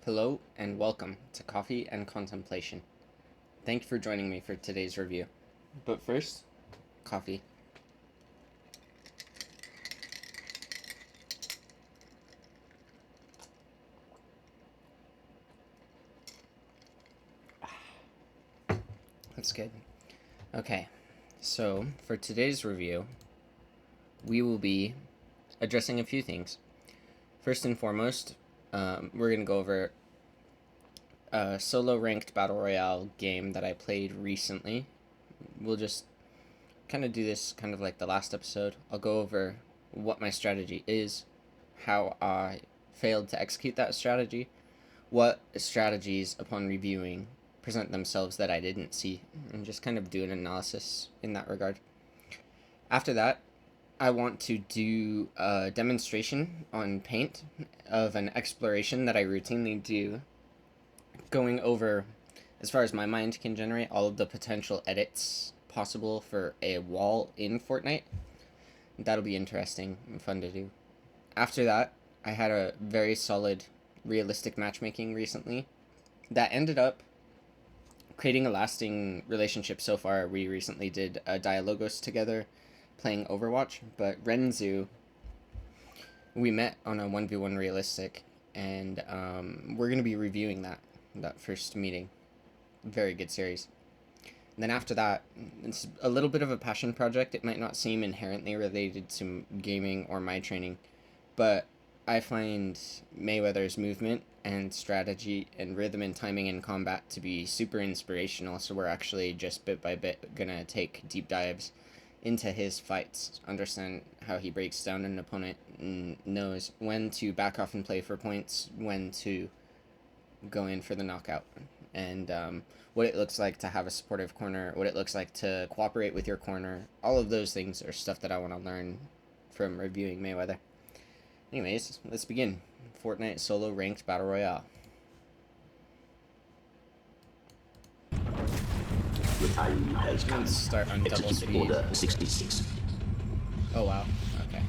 Hello and welcome to Coffee and Contemplation. Thank you for joining me for today's review. But first, coffee. That's good. Okay, so for today's review, we will be addressing a few things. First and foremost, we're going to go over a solo ranked battle royale game that I played recently. We'll just kind of do this kind of like the last episode. I'll go over what my strategy is, how I failed to execute that strategy, what strategies upon reviewing present themselves that I didn't see, and just kind of do an analysis in that regard. After that, I want to do a demonstration on Paint of an exploration that I routinely do, going over, as far as my mind can generate, all of the potential edits possible for a wall in Fortnite. That'll be interesting and fun to do. After that, I had a very solid realistic matchmaking recently that ended up creating a lasting relationship so far. We recently did a Dialogos together playing Overwatch, but Renzu, we met on a 1v1 realistic, and we're going to be reviewing that first meeting. Very good series. And then after that, it's a little bit of a passion project. It might not seem inherently related to gaming or my training, but I find Mayweather's movement and strategy and rhythm and timing in combat to be super inspirational, so we're actually just bit by bit gonna take deep dives into his fights, understand how he breaks down an opponent and knows when to back off and play for points, when to go in for the knockout, and what it looks like to have a supportive corner, what it looks like to cooperate with your corner. All of those things are stuff that I want to learn from reviewing Mayweather. Anyways, let's begin. Fortnite solo ranked battle royale. Let's start on double speed. Order 66. Oh wow, okay.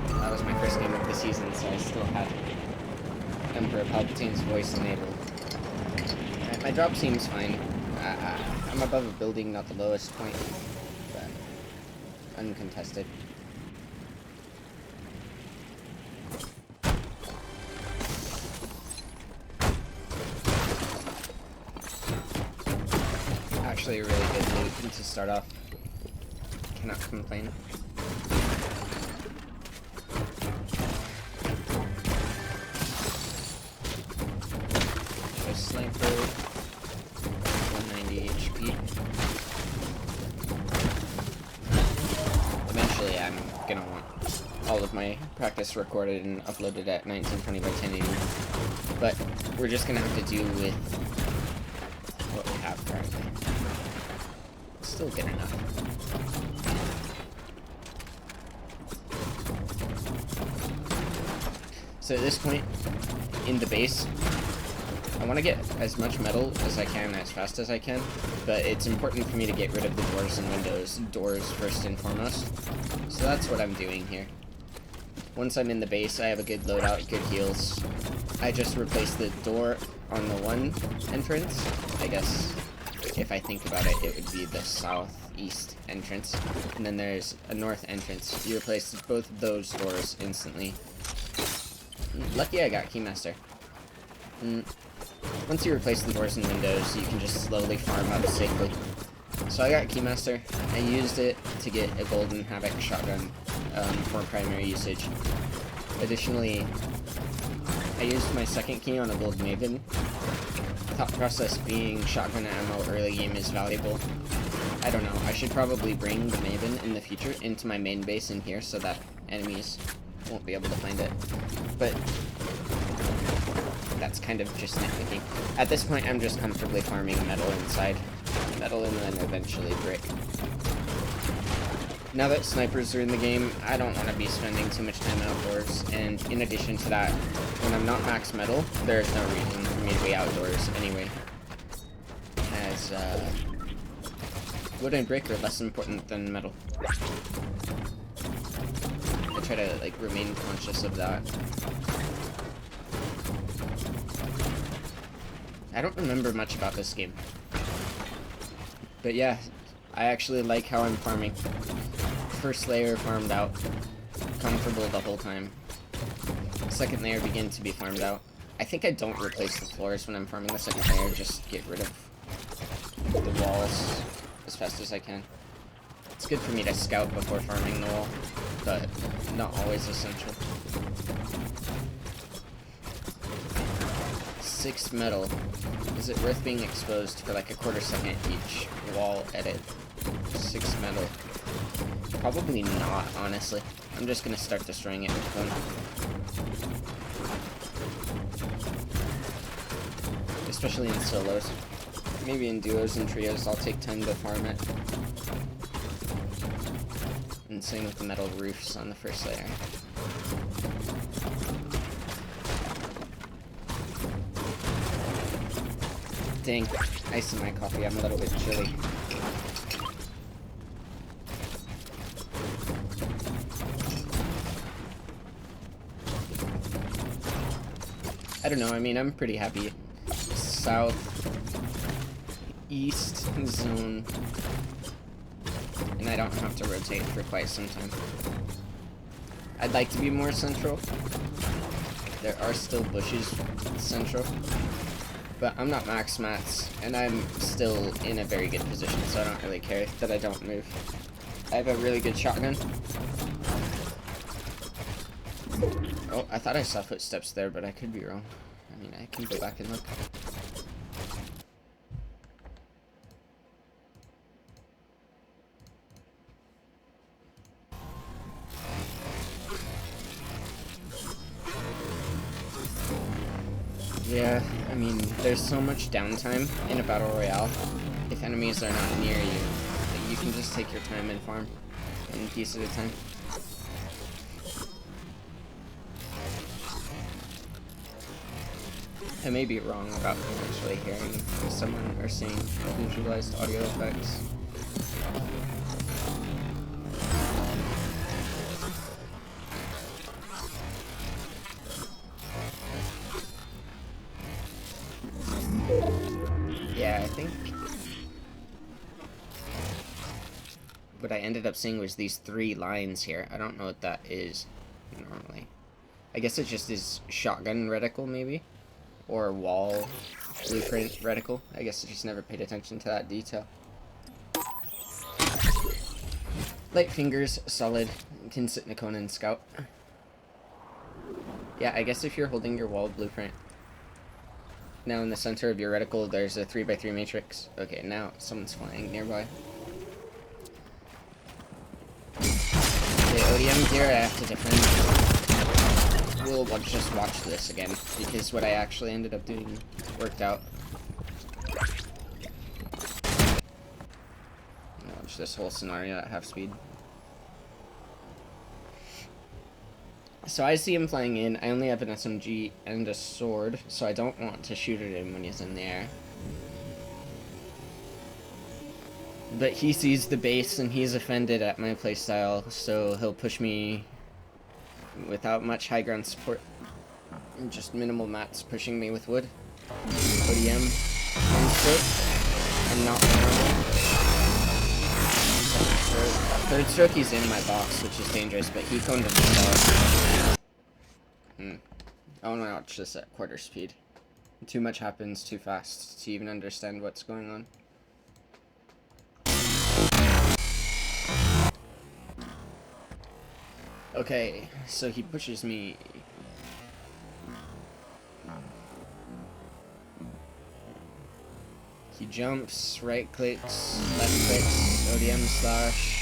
That was my first game of the season, so I still had Emperor Palpatine's voice enabled. Alright, my drop seems fine. I'm above a building, not the lowest point, but uncontested. Actually a really good loot to start off. Cannot complain. A sniper, 190 HP. Eventually I'm gonna want all of my practice recorded and uploaded at 1920 by 1080. But we're just gonna have to deal with what we have currently. Still good enough. So at this point in the base, I want to get as much metal as I can as fast as I can, but it's important for me to get rid of the doors and windows. Doors first and foremost. So that's what I'm doing here. Once I'm in the base, I have a good loadout, good heals. I just replace the door on the one entrance. I guess if I think about it, it would be the southeast entrance. And then there's a north entrance. You replace both of those doors instantly. Lucky I got Keymaster. Once you replace the doors and windows, you can just slowly farm up safely. So I got Keymaster. I used it to get a golden Havoc shotgun for primary usage. Additionally, I used my second key on a gold Maven. Thought process being shotgun ammo early game is valuable. I don't know, I should probably bring the Maven in the future into my main base in here so that enemies won't be able to find it. But that's kind of just nitpicking. At this point, I'm just comfortably farming metal inside. Metal and then eventually brick. Now that snipers are in the game, I don't want to be spending too much time outdoors, and in addition to that, when I'm not max metal, there's no reason for me to be outdoors anyway. As, wood and brick are less important than metal. I try to, like, remain conscious of that. I don't remember much about this game. But yeah, I actually like how I'm farming. First layer farmed out. Comfortable the whole time. Second layer begin to be farmed out. I think I don't replace the floors when I'm farming the second layer, just get rid of the walls as fast as I can. It's good for me to scout before farming the wall, but not always essential. 6 metal. Is it worth being exposed for like a quarter second each wall edit? 6 metal. Probably not, honestly. I'm just gonna start destroying it with them. Especially in solos. Maybe in duos and trios I'll take time to farm it. And same with the metal roofs on the first layer. Dang, ice in my coffee, I'm a little bit chilly. I don't know, I mean, I'm pretty happy. South, east zone, and I don't have to rotate for quite some time. I'd like to be more central. There are still bushes central, but I'm not max mats, and I'm still in a very good position, so I don't really care that I don't move. I have a really good shotgun. Oh, I thought I saw footsteps there, but I could be wrong. I mean, I can go back and look. Yeah, I mean, there's so much downtime in a battle royale. If enemies are not near you, that you can just take your time and farm one piece at a time. I may be wrong about actually hearing someone or seeing visualized audio effects. Yeah, I think what I ended up seeing was these 3 lines here. I don't know what that is normally. I guess it just is shotgun reticle, maybe? Or wall blueprint reticle. I guess I just never paid attention to that detail. Light fingers, solid. Can sit in a cone and scout. Yeah, I guess if you're holding your wall blueprint. Now in the center of your reticle, there's a 3x3 matrix. Okay, now someone's flying nearby. The ODM gear, I have to defend. We'll just watch this again, because what I actually ended up doing worked out. Watch this whole scenario at half speed. So I see him flying in. I only have an SMG and a sword, so I don't want to shoot at him when he's in the air. But he sees the base and he's offended at my playstyle, so he'll push me without much high ground support. Just minimal mats pushing me with wood. ODM. One stroke. I'm not vulnerable. Second stroke. Third stroke, he's in my box, which is dangerous, but he coned himself. I want to watch this at quarter speed. Too much happens too fast to even understand what's going on. Okay, so he pushes me. He jumps, right clicks, left clicks, ODM slash.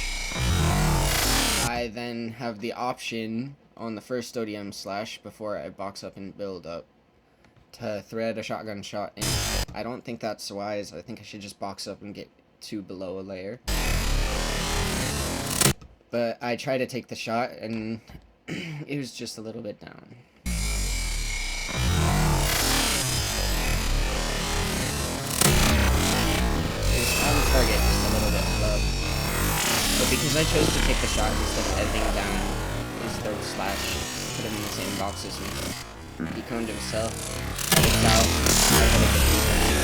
I then have the option on the first ODM slash before I box up and build up to thread a shotgun shot in. I don't think that's wise. I think I should just box up and get 2 below a layer. But I tried to take the shot, and it was just a little bit down. It was on target, just a little bit low. But because I chose to take the shot instead of editing down his third slash, put him in the same box as me, he coned himself, kicked out, I had a good defense.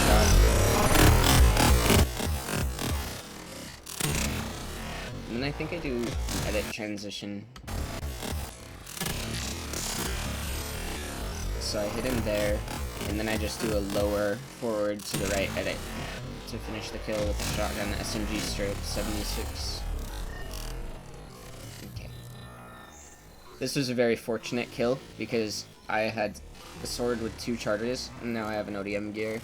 I think I do edit transition. So I hit him there, and then I just do a lower forward to the right edit to finish the kill with the shotgun SMG stroke 76. Okay. This was a very fortunate kill because I had the sword with 2 charges, and now I have an ODM gear,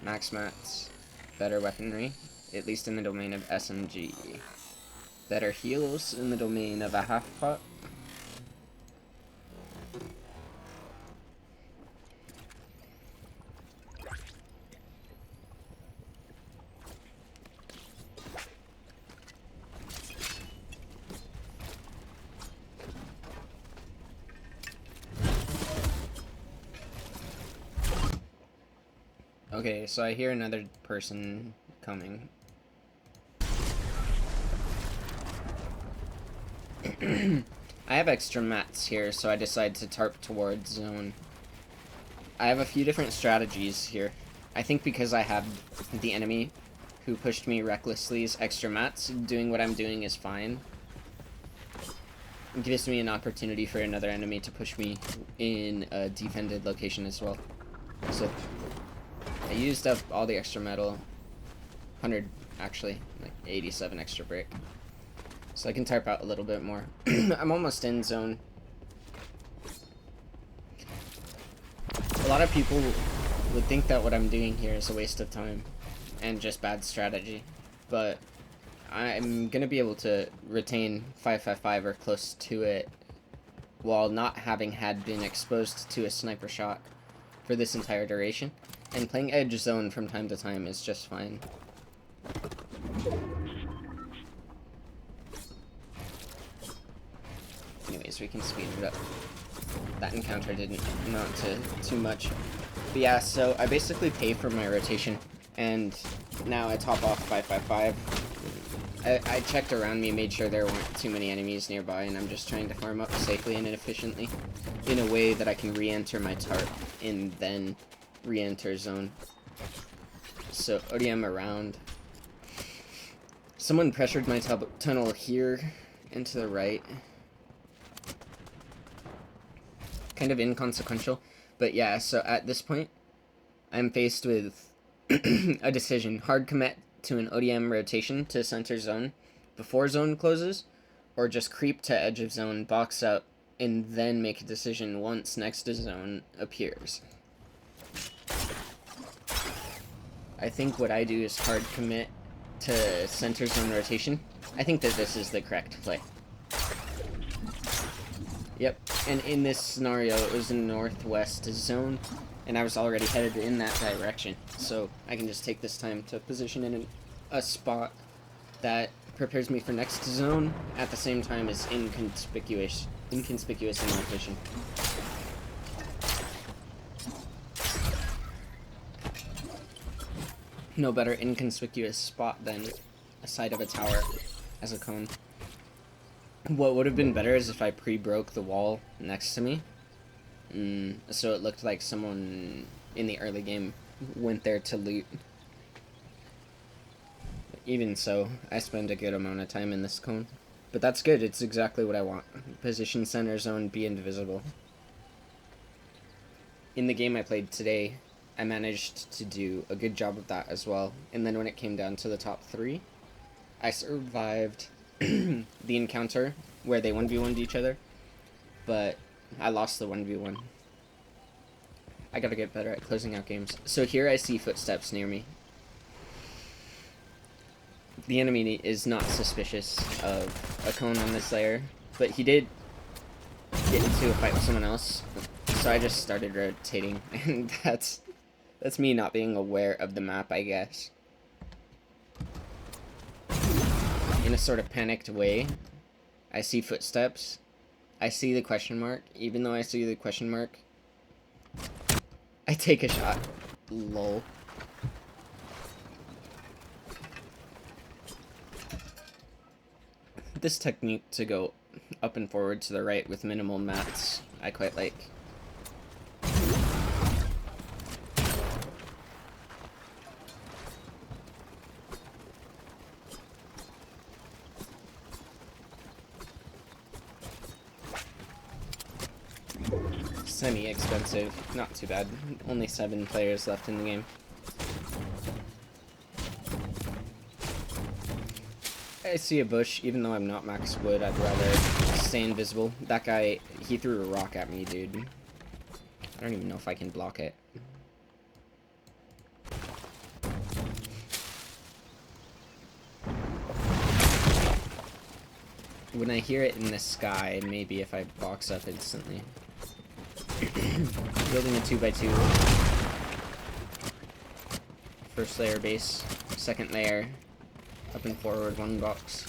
max mats, better weaponry, at least in the domain of SMG, better heals in the domain of a half pot. Okay, so I hear another person coming. I have extra mats here, so I decide to tarp towards zone. I have a few different strategies here. I think because I have the enemy who pushed me recklessly's extra mats, doing what I'm doing is fine. It gives me an opportunity for another enemy to push me in a defended location as well. So I used up all the extra metal, 100 actually, like 87 extra brick. So I can tarp out a little bit more. I'm almost in zone. A lot of people would think that what I'm doing here is a waste of time and just bad strategy, but I'm gonna be able to retain 555 or close to it while not having been exposed to a sniper shot for this entire duration. And playing edge zone from time to time is just fine. Anyways, we can speed it up. That encounter didn't amount to too much. But yeah, so I basically pay for my rotation, and now I top off 555. I checked around me, made sure there weren't too many enemies nearby, and I'm just trying to farm up safely and efficiently in a way that I can re-enter my tarp and then re-enter zone. So ODM around. Someone pressured my tunnel here and to the right. Kind of inconsequential, but yeah, so at this point I'm faced with a decision: hard commit to an ODM rotation to center zone before zone closes, or just creep to edge of zone, box up, and then make a decision once next zone appears. I think what I do is hard commit to center zone rotation. I think that this is the correct play. Yep, and in this scenario it was in northwest zone, and I was already headed in that direction, so I can just take this time to position in a spot that prepares me for next zone at the same time as inconspicuous in location. No better inconspicuous spot than a side of a tower as a cone. What would have been better is if I pre-broke the wall next to me, so it looked like someone in the early game went there to loot. Even so, I spend a good amount of time in this cone. But that's good, it's exactly what I want. Position center zone, be invisible. In the game I played today, I managed to do a good job of that as well. And then when it came down to the top 3, I survived the encounter where they 1v1'd each other, but I lost the 1v1. I gotta get better at closing out games. So here I see footsteps near me. The enemy is not suspicious of a cone on this layer, but he did get into a fight with someone else, so I just started rotating, and that's me not being aware of the map, I guess. In a sort of panicked way, I see footsteps. I see the question mark. Even though I see the question mark, I take a shot. Lol. This technique to go up and forward to the right with minimal mats, I quite like. semi-expensive. Not too bad. Only 7 players left in the game. I see a bush, even though I'm not max wood, I'd rather stay invisible. That guy, he threw a rock at me, dude. I don't even know if I can block it. When I hear it in the sky, maybe if I box up instantly. Building a 2x2. First layer base, second layer, up and forward, 1 box.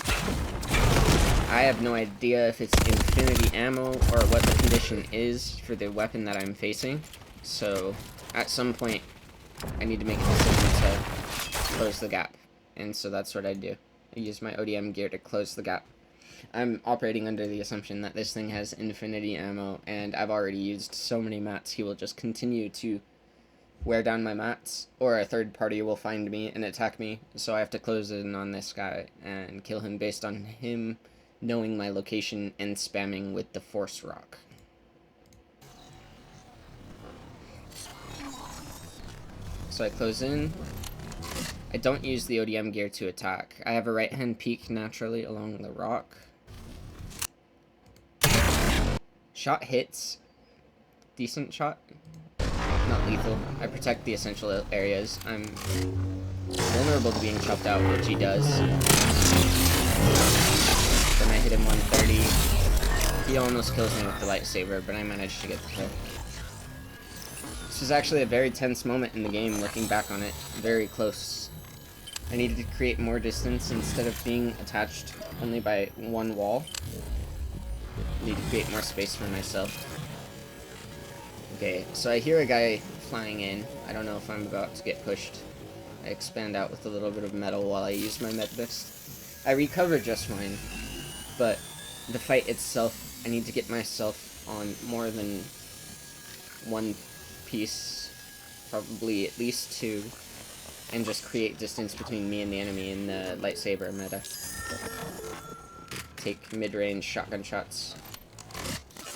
I have no idea if it's infinity ammo or what the condition is for the weapon that I'm facing. So, at some point, I need to make a decision to close the gap. And so that's what I do. I use my ODM gear to close the gap. I'm operating under the assumption that this thing has infinity ammo, and I've already used so many mats, he will just continue to wear down my mats, or a third party will find me and attack me, so I have to close in on this guy and kill him based on him knowing my location and spamming with the force rock. So I close in. I don't use the ODM gear to attack. I have a right hand peek naturally along the rock. Shot hits. Decent shot. Not lethal. I protect the essential areas. I'm vulnerable to being chopped out, which he does. Then I hit him 130. He almost kills me with the lightsaber, but I managed to get the kill. This was actually a very tense moment in the game, looking back on it. Very close. I needed to create more distance instead of being attached only by one wall. I need to create more space for myself. Okay, so I hear a guy flying in. I don't know if I'm about to get pushed. I expand out with a little bit of metal while I use my med vest. I recover just fine, but the fight itself, I need to get myself on more than one piece, probably at least 2, and just create distance between me and the enemy in the lightsaber meta. Take mid-range shotgun shots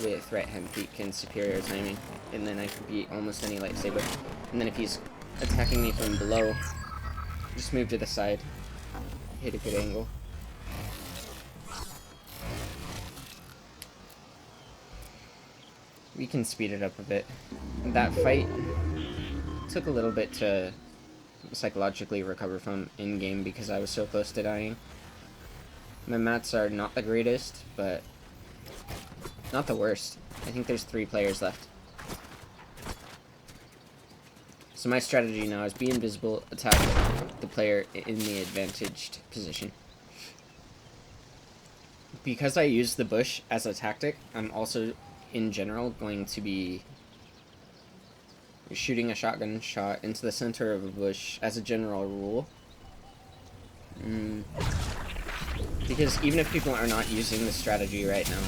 with right-hand peek and superior timing, and then I can beat almost any lightsaber. And then if he's attacking me from below, just move to the side, hit a good angle. We can speed it up a bit. That fight took a little bit to psychologically recover from in-game because I was so close to dying. My mats are not the greatest, but not the worst. I think there's 3 players left. So my strategy now is be invisible, attack the player in the advantaged position. Because I use the bush as a tactic, I'm also, in general, going to be shooting a shotgun shot into the center of a bush as a general rule. Because even if people are not using the strategy right now,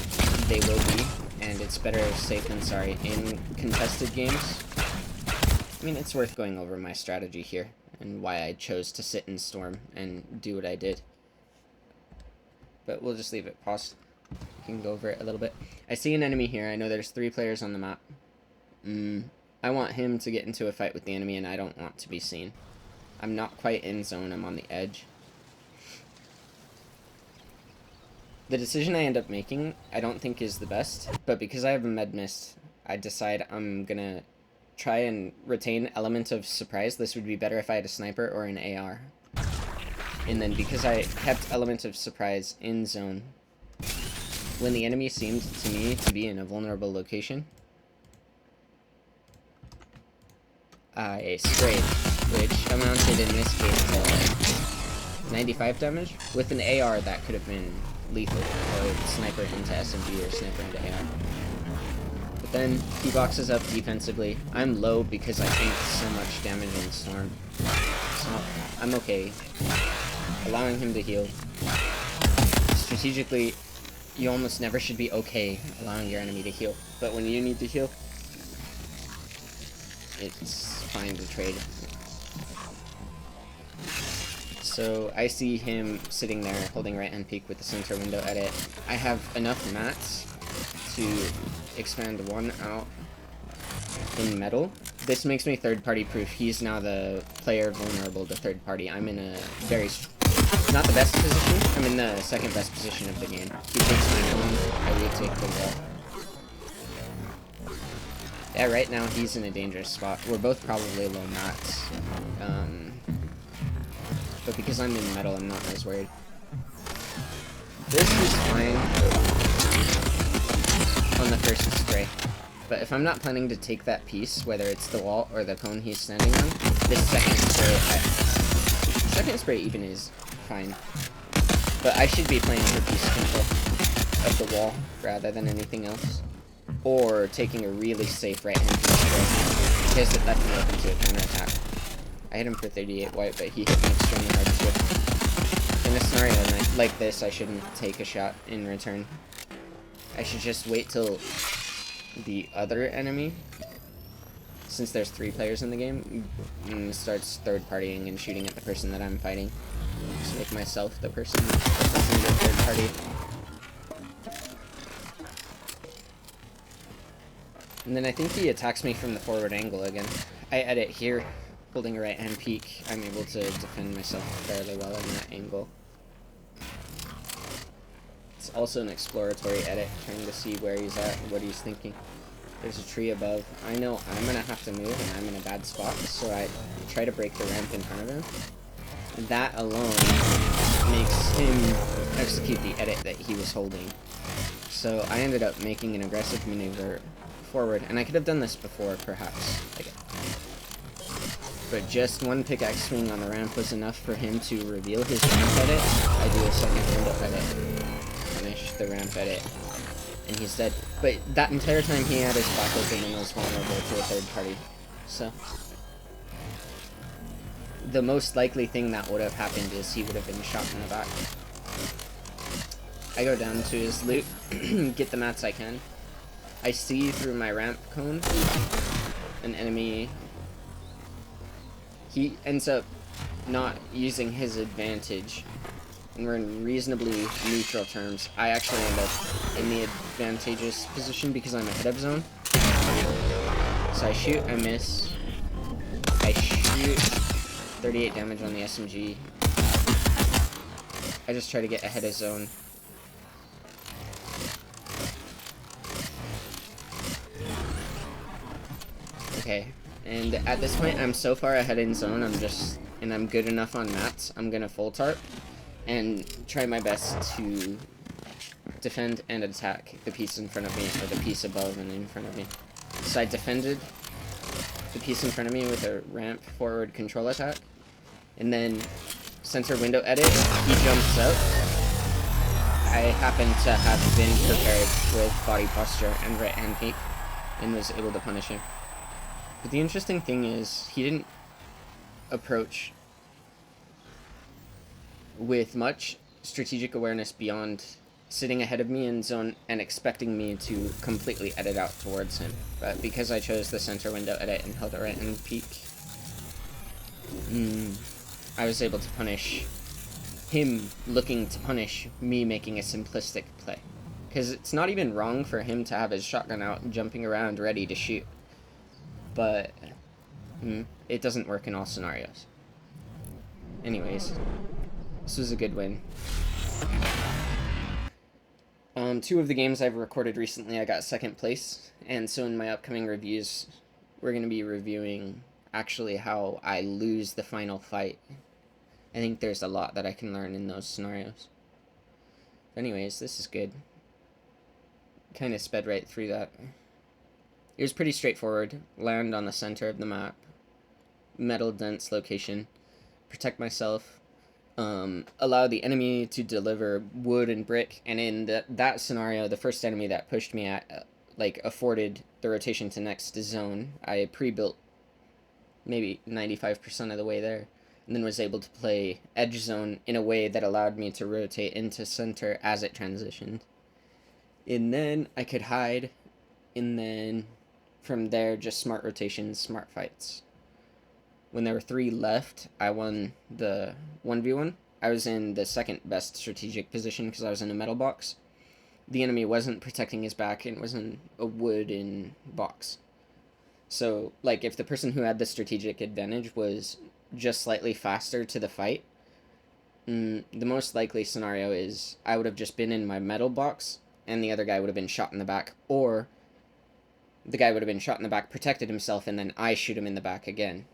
they will be, and it's better safe than sorry in contested games. I mean, it's worth going over my strategy here, and why I chose to sit in Storm and do what I did. But we'll just leave it paused. We can go over it a little bit. I see an enemy here. I know there's 3 players on the map. I want him to get into a fight with the enemy, and I don't want to be seen. I'm not quite in zone. I'm on the edge. The decision I end up making, I don't think is the best, but because I have a med mist, I decide I'm gonna try and retain element of surprise. This would be better if I had a sniper or an AR. And then because I kept element of surprise in zone, when the enemy seemed to me to be in a vulnerable location, I sprayed, which amounted in this case to 95 damage. With an AR, that could have been lethal, or sniper into SMG or sniper into AR. But then he boxes up defensively. I'm low because I take so much damage in Storm, so I'm okay. Allowing him to heal. Strategically, you almost never should be okay allowing your enemy to heal, but when you need to heal, it's fine to trade. So I see him sitting there holding right hand peek with the center window edit. I have enough mats to expand 1 out in metal. This makes me third-party proof. He's now the player vulnerable to third-party. I'm in a very... not the best position. I'm in the second best position of the game. He takes my own, I retake the wall. Yeah, right now he's in a dangerous spot. We're both probably low mats. But because I'm in metal, I'm not as worried. This is fine on the first spray. But if I'm not planning to take that piece, whether it's the wall or the cone he's standing on, this second spray even is fine. But I should be playing for piece control of the wall rather than anything else. Or taking a really safe right-hand spray, because it left me open to a counterattack. I hit him for 38 white, but he hit me extremely hard too. In a scenario like this, I shouldn't take a shot in return. I should just wait till the other enemy, since there's 3 players in the game, starts third-partying and shooting at the person that I'm fighting. Just make myself the person that's in the third party. And then I think he attacks me from the forward angle again. I edit here, holding a right-hand peek. I'm able to defend myself fairly well in that angle. It's also an exploratory edit, trying to see where he's at and what he's thinking. There's a tree above. I know I'm gonna have to move and I'm in a bad spot, so I try to break the ramp in front of him. And that alone makes him execute the edit that he was holding. So I ended up making an aggressive maneuver forward, and I could have done this before, perhaps. But just one pickaxe swing on the ramp was enough for him to reveal his ramp edit. I do a second window edit, finish the ramp edit, and he's dead. But that entire time he had his back open and was vulnerable to a third party. So the most likely thing that would have happened is he would have been shot in the back. I go down to his loot, get the mats I can. I see through my ramp cone an enemy. He ends up not using his advantage, and we're in reasonably neutral terms. I actually end up in the advantageous position because I'm ahead of zone. So I shoot, I miss. I shoot, 38 damage on the SMG. I just try to get ahead of zone. Okay, and at this point, I'm so far ahead in zone, I'm good enough on mats, I'm gonna full tarp, and try my best to defend and attack the piece in front of me, or the piece above and in front of me. So I defended the piece in front of me with a ramp forward control attack, and then center window edit, he jumps out. I happen to have been prepared with body posture and right hand peek, and was able to punish him. But the interesting thing is, he didn't approach with much strategic awareness beyond sitting ahead of me in zone and expecting me to completely edit out towards him. But because I chose the center window edit and held a right hand peek, I was able to punish him looking to punish me making a simplistic play. Because it's not even wrong for him to have his shotgun out and jumping around ready to shoot. But it doesn't work in all scenarios. Anyways, this was a good win. 2 of the games I've recorded recently, I got second place, and so in my upcoming reviews, we're going to be reviewing actually how I lose the final fight. I think there's a lot that I can learn in those scenarios. But anyways, this is good. Kind of sped right through that. It was pretty straightforward. Land on the center of the map. Metal dense location. Protect myself. Allow the enemy to deliver wood and brick. And in that scenario, the first enemy that pushed me at, afforded the rotation to next zone. I pre-built maybe 95% of the way there. And then was able to play edge zone in a way that allowed me to rotate into center as it transitioned. And then I could hide. And then from there, just smart rotations, smart fights. When there were 3 left, I won the 1v1. I was in the second best strategic position because I was in a metal box. The enemy wasn't protecting his back and was in a wooden box. So, like, if the person who had the strategic advantage was just slightly faster to the fight, the most likely scenario is I would have just been in my metal box and the other guy would have been shot in the back, or the guy would have been shot in the back, protected himself, and then I shoot him in the back again.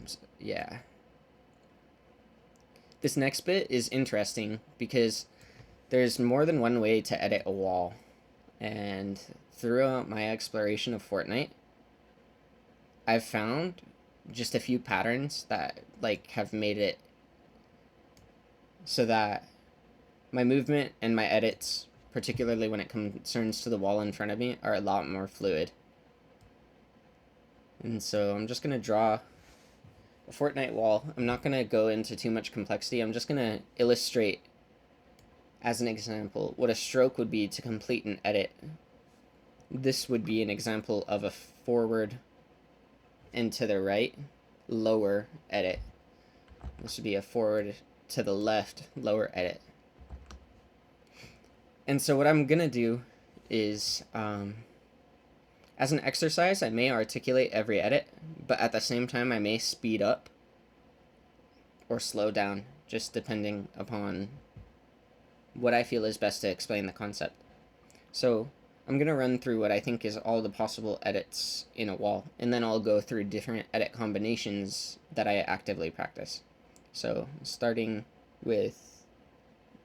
So, yeah. This next bit is interesting because there's more than one way to edit a wall. And throughout my exploration of Fortnite, I've found just a few patterns that like have made it so that my movement and my edits, particularly when it concerns to the wall in front of me, are a lot more fluid. And so I'm just going to draw a Fortnite wall. I'm not going to go into too much complexity. I'm just going to illustrate, as an example, what a stroke would be to complete an edit. This would be an example of a forward and to the right lower edit. This would be a forward to the left lower edit. And so what I'm going to do is, as an exercise, I may articulate every edit, but at the same time I may speed up or slow down, just depending upon what I feel is best to explain the concept. So I'm going to run through what I think is all the possible edits in a wall, and then I'll go through different edit combinations that I actively practice. So starting with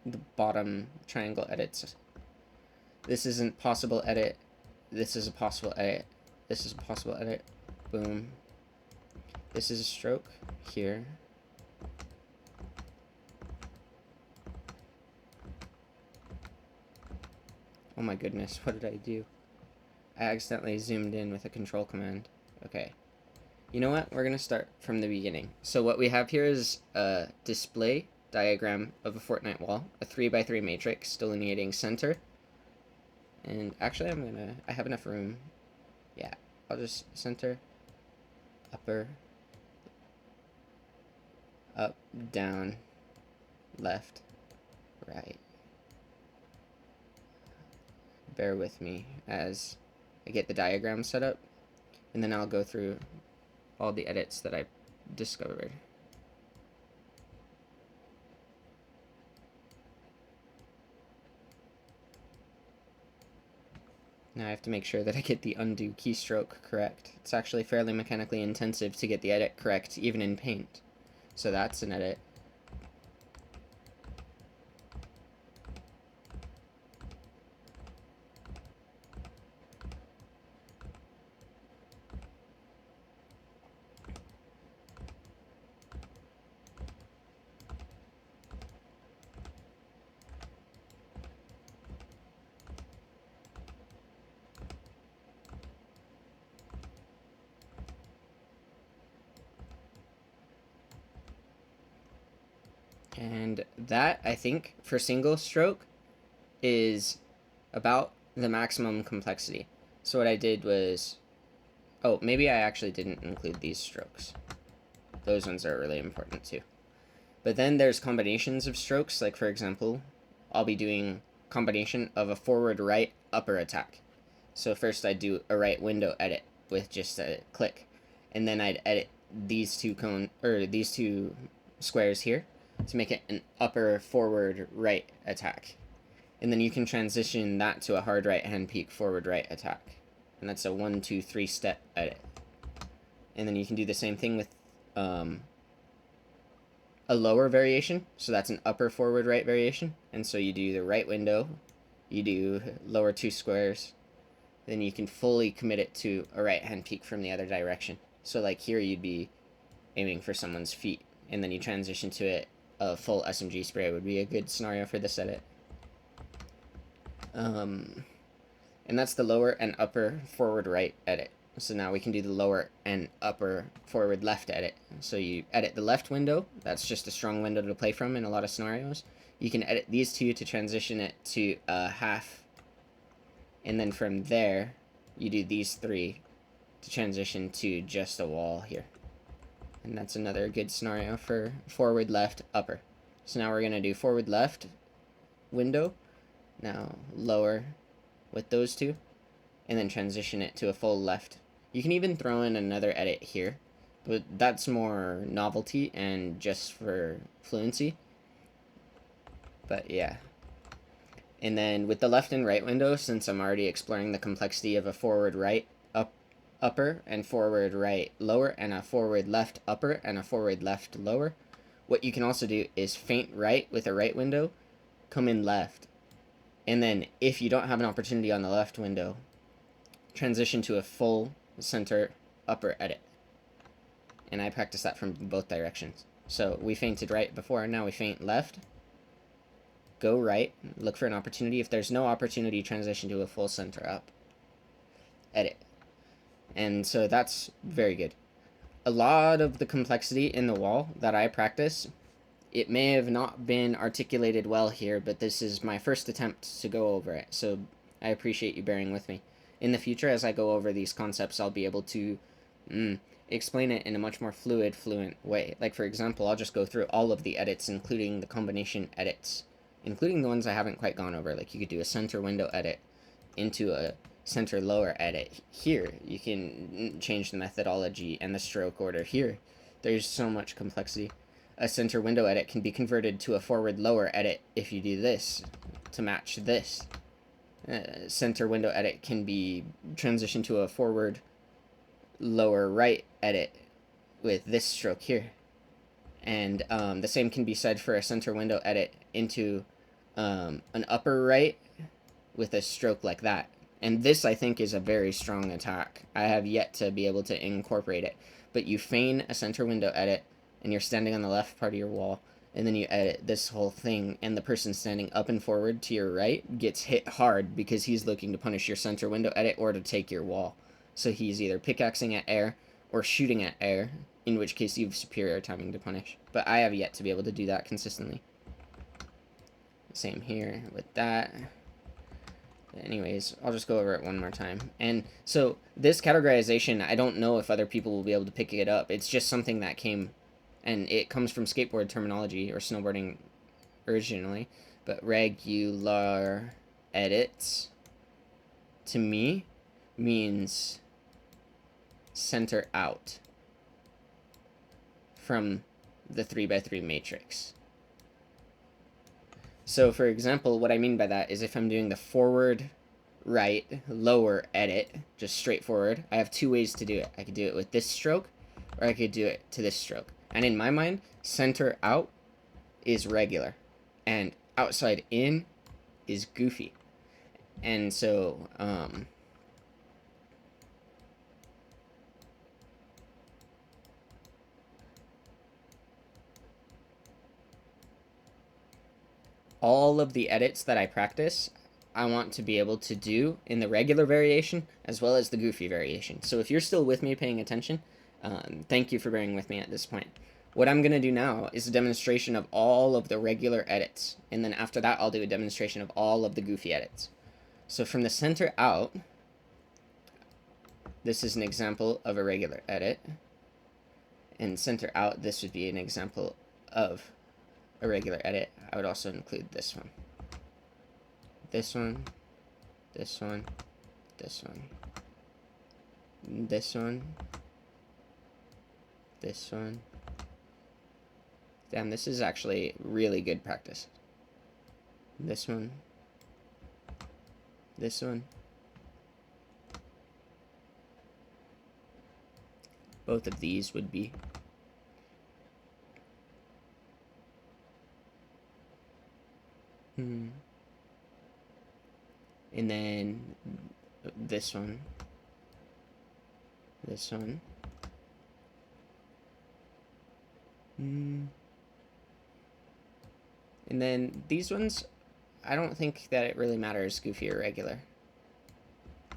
the bottom triangle edits. This isn't possible edit. This is a possible edit. This is a possible edit. Boom. This is a stroke here. Oh my goodness, what did I do? I accidentally zoomed in with a control command. Okay. You know what? We're going to start from the beginning. So what we have here is a display diagram of a Fortnite wall, a 3x3 matrix delineating center. And actually I have enough room. Yeah, I'll just center, upper, up, down, left, right. Bear with me as I get the diagram set up, and then I'll go through all the edits that I discovered. Now I have to make sure that I get the undo keystroke correct. It's actually fairly mechanically intensive to get the edit correct, even in Paint. So that's an edit. And that, I think, for single stroke, is about the maximum complexity. So what I did was, oh, maybe I actually didn't include these strokes. Those ones are really important too. But then there's combinations of strokes, like for example, I'll be doing combination of a forward right upper attack. So first I'd do a right window edit with just a click, and then I'd edit these two squares here to make it an upper forward right attack. And then you can transition that to a hard right hand peek forward right attack. And that's a 1, 2, 3 step edit. And then you can do the same thing with a lower variation. So that's an upper forward right variation. And so you do the right window, you do lower 2 squares, then you can fully commit it to a right hand peek from the other direction. So like here you'd be aiming for someone's feet, and then you transition to it. A full SMG spray would be a good scenario for this edit. And that's the lower and upper forward right edit. So now we can do the lower and upper forward left edit. So you edit the left window. That's just a strong window to play from in a lot of scenarios. You can edit these two to transition it to a half. And then from there, you do these three to transition to just a wall here. And that's another good scenario for forward, left, upper. So now we're going to do forward, left, window. Now lower with those two. and then transition it to a full left. You can even throw in another edit here, but that's more novelty and just for fluency. But yeah. And then with the left and right window, since I'm already exploring the complexity of a forward right upper and forward right lower and a forward left upper and a forward left lower, what you can also do is feint right with a right window, come in left, and then if you don't have an opportunity on the left window, transition to a full center upper edit. And I practice that from both directions. So we feinted right before, now we feint left, go right, look for an opportunity. If there's no opportunity, transition to a full center up edit. And so that's very good. A lot of the complexity in the wall that I practice, it may have not been articulated well here, but this is my first attempt to go over it. So I appreciate you bearing with me. In the future, as I go over these concepts, I'll be able to explain it in a much more fluent way. Like, for example, I'll just go through all of the edits, including the combination edits, including the ones I haven't quite gone over. Like, you could do a center window edit into a center lower edit. Here you can change the methodology and the stroke order. Here there's so much complexity. A center window edit can be converted to a forward lower edit if you do this to match this. Center window edit can be transitioned to a forward lower right edit with this stroke here. And the same can be said for a center window edit into an upper right with a stroke like that. And this, I think, is a very strong attack. I have yet to be able to incorporate it. But you feign a center window edit, and you're standing on the left part of your wall, and then you edit this whole thing, and the person standing up and forward to your right gets hit hard because he's looking to punish your center window edit or to take your wall. So he's either pickaxing at air or shooting at air, in which case you have superior timing to punish. But I have yet to be able to do that consistently. Same here with that. Anyways, I'll just go over it one more time. And so this categorization, I don't know if other people will be able to pick it up. It's just something that came, and it comes from skateboard terminology or snowboarding originally. But regular edits, to me, means center out from the 3x3 matrix. So, for example, what I mean by that is if I'm doing the forward, right, lower edit, just straightforward, I have two ways to do it. I could do it with this stroke, or I could do it to this stroke. And in my mind, center out is regular, and outside in is goofy. And so, all of the edits that I practice, I want to be able to do in the regular variation as well as the goofy variation. So if you're still with me paying attention, thank you for bearing with me at this point. What I'm going to do now is a demonstration of all of the regular edits, and then after that I'll do a demonstration of all of the goofy edits. So from the center out, this is an example of a regular edit, and center out, this would be an example of a regular edit. I would also include this one, this one, this one, this one, this one, this one. Damn, this is actually really good practice. This one, this one, both of these would be. And then this one, this one, and then these ones, I don't think that it really matters goofy or regular.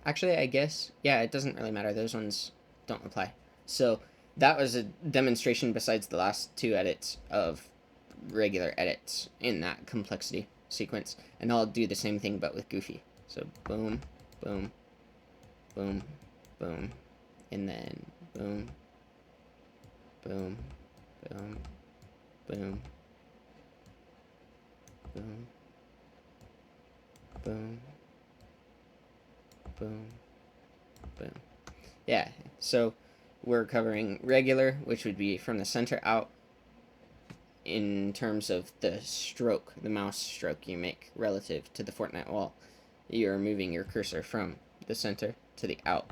Actually, I guess, yeah, it doesn't really matter. Those ones don't apply. So that was a demonstration besides the last two edits of regular edits in that complexity sequence, and I'll do the same thing but with goofy. So boom, boom, boom, boom, and then boom, boom, boom, boom, boom, boom, boom, Boom. Yeah, so we're covering regular, which would be from the center out in terms of the stroke, the mouse stroke you make relative to the Fortnite wall. You're moving your cursor from the center to the out,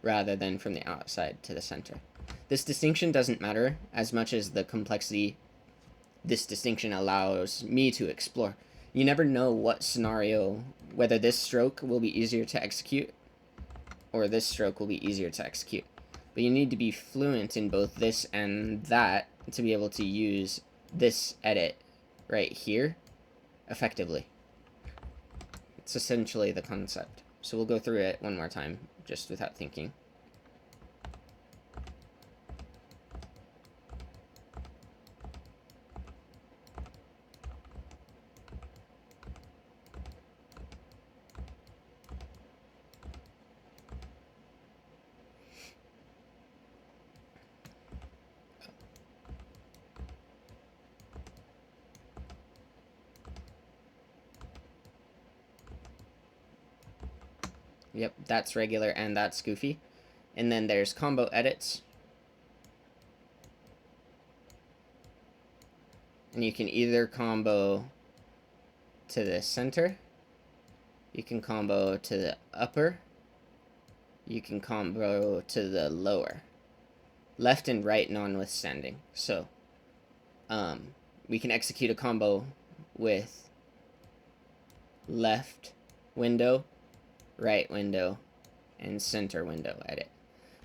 rather than from the outside to the center. This distinction doesn't matter as much as the complexity this distinction allows me to explore. You never know what scenario, whether this stroke will be easier to execute or this stroke will be easier to execute. But you need to be fluent in both this and that to be able to use this edit right here effectively. It's essentially the concept. So we'll go through it one more time, just without thinking. Yep, that's regular and that's goofy. And then there's combo edits. And you can either combo to the center, you can combo to the upper, you can combo to the lower. Left and right notwithstanding. So, we can execute a combo with left window, right window, and center window edit.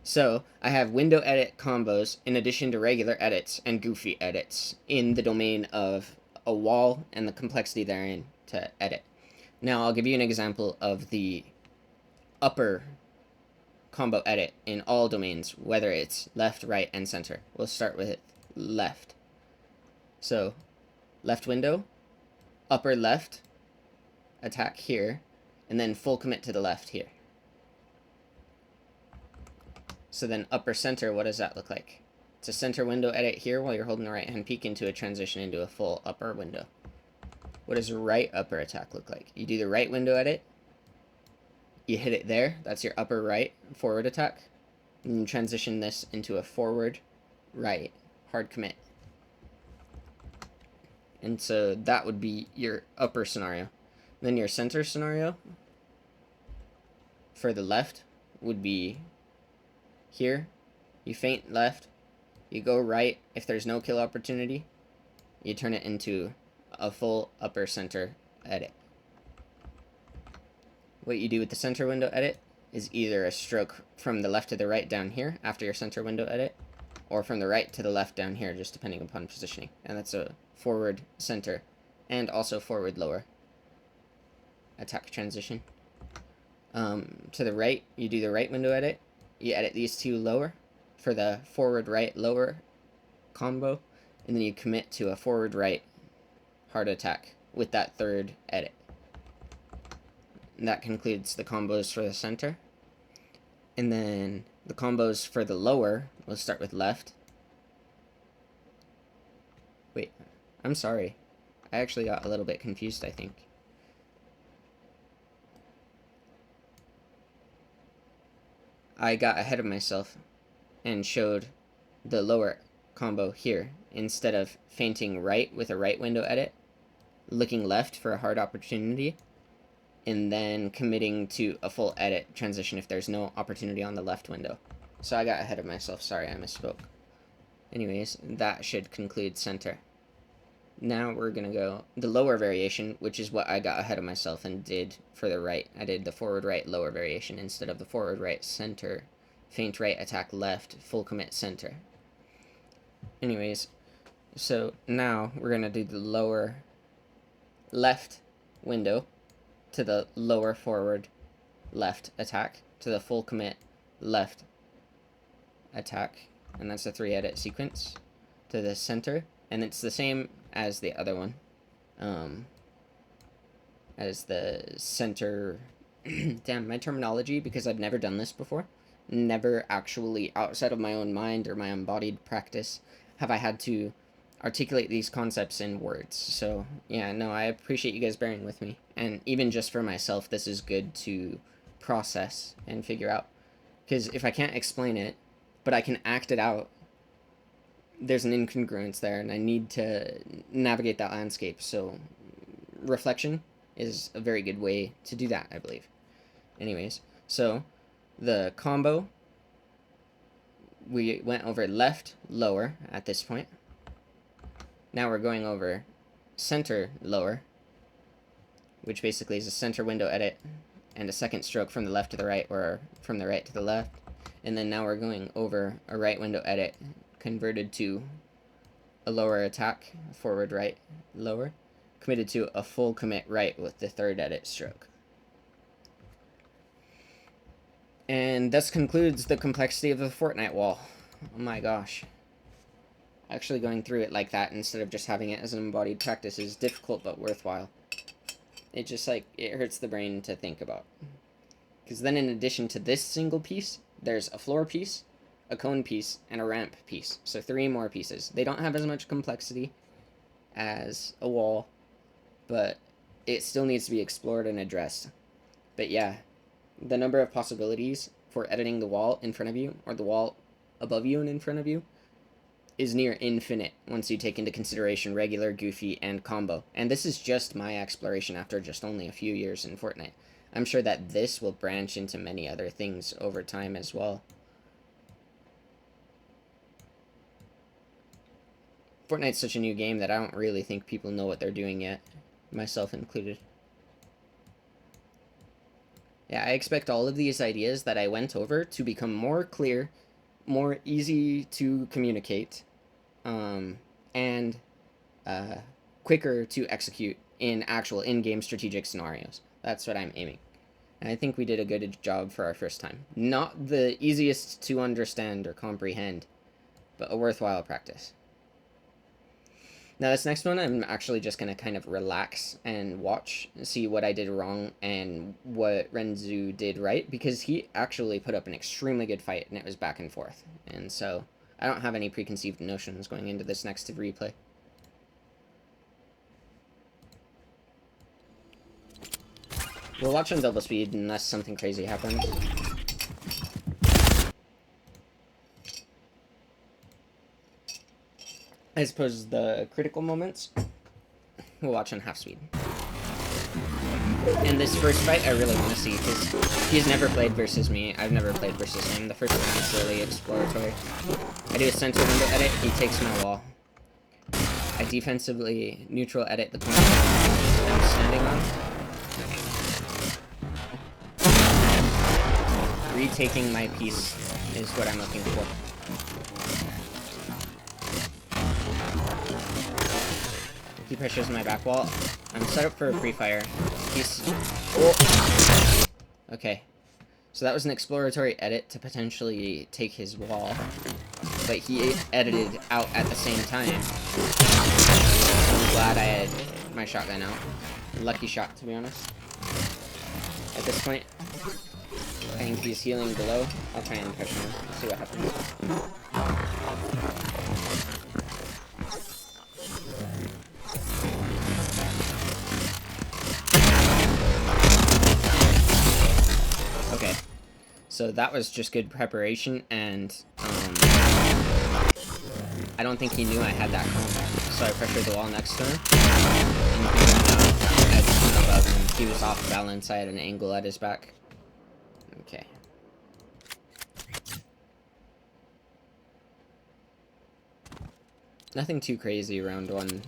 So I have window edit combos in addition to regular edits and goofy edits in the domain of a wall and the complexity therein to edit. Now I'll give you an example of the upper combo edit in all domains, whether it's left, right, and center. We'll start with left. So left window, upper left, attack here, and then full commit to the left here. So then upper center, what does that look like? It's a center window edit here while you're holding the right hand peak into a transition into a full upper window. What does right upper attack look like? You do the right window edit, you hit it there, that's your upper right forward attack, and you transition this into a forward right hard commit. And so that would be your upper scenario. Then your center scenario for the left would be here. You feint left, you go right. If there's no kill opportunity, you turn it into a full upper center edit. What you do with the center window edit is either a stroke from the left to the right down here after your center window edit, or from the right to the left down here, just depending upon positioning. And that's a forward center and also forward lower attack transition. To the right, you do the right window edit. You edit these two lower for the forward right lower combo, and then you commit to a forward right hard attack with that third edit. And that concludes the combos for the center. And then the combos for the lower, we'll start with left. Wait, I'm sorry. I actually got a little bit confused, I think. I got ahead of myself and showed the lower combo here. Instead of feinting right with a right window edit, looking left for a hard opportunity, and then committing to a full edit transition if there's no opportunity on the left window. So I got ahead of myself. Sorry, I misspoke. Anyways, that should conclude center. Now we're going to go the lower variation, which is what I got ahead of myself and did for the right. I did the forward right lower variation instead of the forward right center, feint right attack left, full commit center. Anyways, so now we're going to do the lower left window to the lower forward left attack to the full commit left attack, and that's a 3 edit sequence to the center, and it's the same as the other one, as the center. Damn, my terminology, because I've never done this before, never actually outside of my own mind or my embodied practice have I had to articulate these concepts in words. So yeah, no, I appreciate you guys bearing with me, and even just for myself, this is good to process and figure out. Because if I can't explain it, but I can act it out, there's an incongruence there, and I need to navigate that landscape. So reflection is a very good way to do that, I believe. Anyways, so the combo, we went over left, lower at this point. Now we're going over center, lower, which basically is a center window edit and a second stroke from the left to the right, or from the right to the left. And then now we're going over a right window edit converted to a lower attack, forward, right, lower, committed to a full commit right with the third edit stroke. And this concludes the complexity of the Fortnite wall. Oh my gosh. Actually going through it like that instead of just having it as an embodied practice is difficult but worthwhile. It just, like, it hurts the brain to think about. Because then in addition to this single piece, there's a floor piece, a cone piece, and a ramp piece. So 3 more pieces. They don't have as much complexity as a wall, but it still needs to be explored and addressed. But yeah, the number of possibilities for editing the wall in front of you, or the wall above you and in front of you, is near infinite once you take into consideration regular, goofy, and combo. And this is just my exploration after just only a few years in Fortnite. I'm sure that this will branch into many other things over time as well. Fortnite's such a new game that I don't really think people know what they're doing yet, myself included. Yeah, I expect all of these ideas that I went over to become more clear, more easy to communicate, and quicker to execute in actual in-game strategic scenarios. That's what I'm aiming. And I think we did a good job for our first time. Not the easiest to understand or comprehend, but a worthwhile practice. Now this next one, I'm actually just going to kind of relax and watch, see what I did wrong and what Renzu did right, because he actually put up an extremely good fight, and it was back and forth. And so I don't have any preconceived notions going into this next replay. We'll watch on double speed unless something crazy happens. I suppose the critical moments, we'll watch on half speed. And this first fight I really want to see, because he's never played versus me, I've never played versus him. The first one is really exploratory. I do a center window edit, he takes my wall. I defensively neutral edit the corner I'm standing on. Retaking my piece is what I'm looking for. He pressures my back wall. I'm set up for a pre-fire. He's... Oh! Okay. So that was an exploratory edit to potentially take his wall. But he edited out at the same time. I'm glad I had my shotgun out. Lucky shot, to be honest. At this point, I think he's healing below. I'll try and pressure him. See what happens. Okay, so that was just good preparation, and I don't think he knew I had that combo, so I pressured the wall next to him, and he ran out at above him. He was off balance. I had an angle at his back. Okay. Nothing too crazy round one.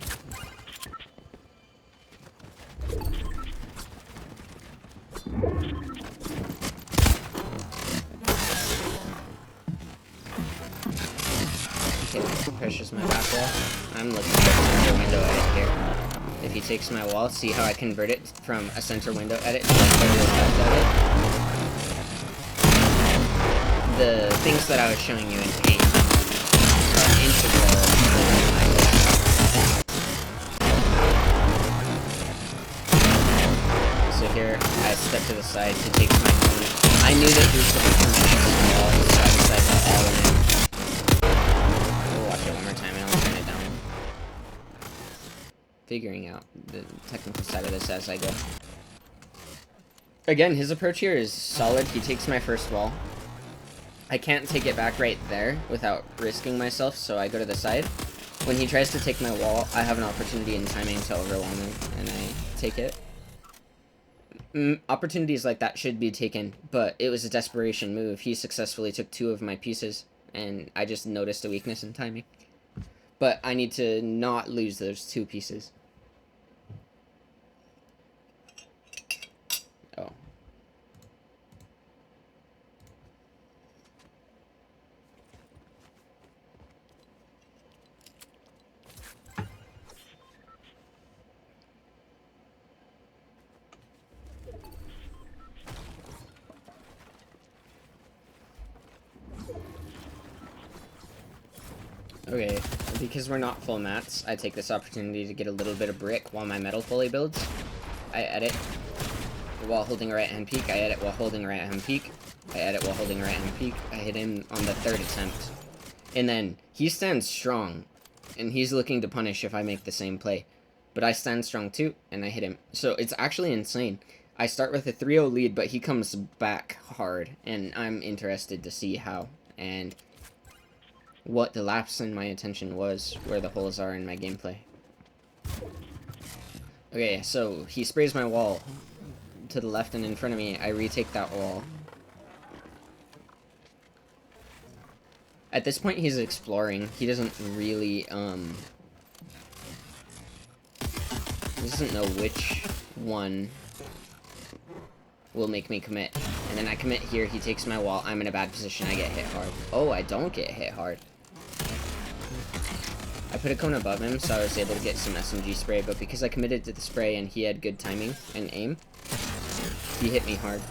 Okay, pressures my back wall. I'm looking for a center window edit here. If he takes my wall, see how I convert it from a center window edit to a left edit? The things that I was showing you in paint are integral. So here, I step to the side to take my opponent. I knew that he was going to come in the wall, so I decided to all in it. We'll watch it one more time and I'll turn it down. Figuring out the technical side of this as I go. Again, his approach here is solid. He takes my first wall. I can't take it back right there without risking myself, so I go to the side. When he tries to take my wall, I have an opportunity and timing to overwhelm him, and I take it. Opportunities like that should be taken, but it was a desperation move. He successfully took 2 of my pieces, and I just noticed a weakness in timing. But I need to not lose those 2 pieces. Oh. Okay, because we're not full mats, I take this opportunity to get a little bit of brick while my metal fully builds. I edit while holding a right hand peek, I edit while holding a right hand peek, I edit while holding a right hand peek, I hit him on the 3rd attempt. And then, he stands strong, and he's looking to punish if I make the same play. But I stand strong too, and I hit him. So it's actually insane. I start with a 3-0 lead, but he comes back hard, and I'm interested to see how, and what the lapse in my attention was, where the holes are in my gameplay. Okay, so he sprays my wall to the left and in front of me. I retake that wall. At this point, he's exploring. He doesn't really, he doesn't know which one will make me commit. And then I commit here, he takes my wall, I'm in a bad position, I get hit hard. Oh, I don't get hit hard. I put a cone above him, so I was able to get some SMG spray, but because I committed to the spray and he had good timing and aim, he hit me hard.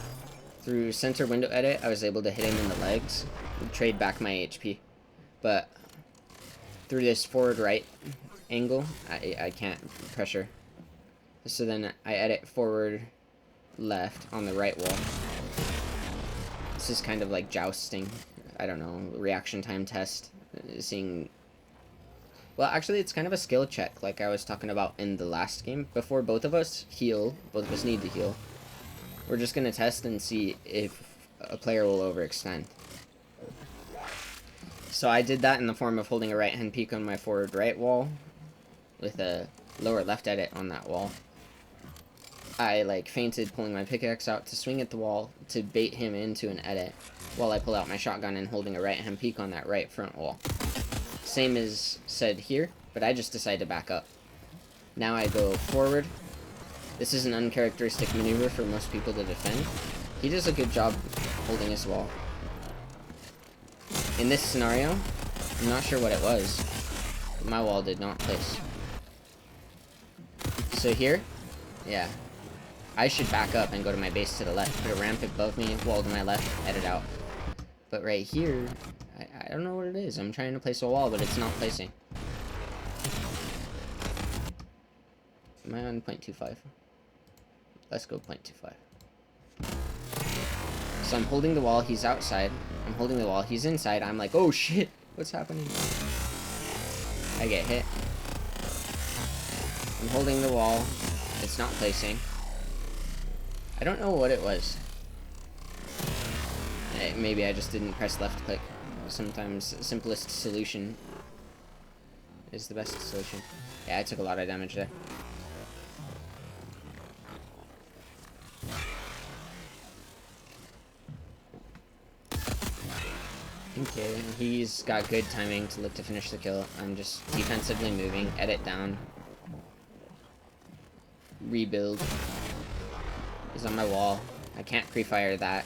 Through center window edit, I was able to hit him in the legs and trade back my HP. But through this forward right angle, I can't pressure. So then I edit forward left on the right wall. This is kind of like jousting. I don't know, reaction time test. Seeing... Well, actually, it's kind of a skill check, like I was talking about in the last game. Before both of us heal, both of us need to heal, we're just going to test and see if a player will overextend. So I did that in the form of holding a right-hand peek on my forward right wall, with a lower left edit on that wall. I, like, feinted pulling my pickaxe out to swing at the wall to bait him into an edit, while I pull out my shotgun and holding a right-hand peek on that right front wall. Same as said here, but I just decide to back up. Now I go forward. This is an uncharacteristic maneuver for most people to defend. He does a good job holding his wall. In this scenario, I'm not sure what it was. My wall did not place. So here, yeah, I should back up and go to my base to the left. Put a ramp above me, wall to my left, edit out. But right here, I don't know what it is. I'm trying to place a wall, but it's not placing. Am I on 0.25? Let's go 0.25. So I'm holding the wall, he's outside. I'm holding the wall, he's inside. I'm like, oh shit, what's happening? I get hit. I'm holding the wall, it's not placing. I don't know what it was. Maybe I just didn't press left click. Sometimes simplest solution is the best solution. Yeah, I took a lot of damage there. Okay, he's got good timing to look to finish the kill. I'm just defensively moving, edit down, rebuild. He's on my wall. I can't pre-fire that.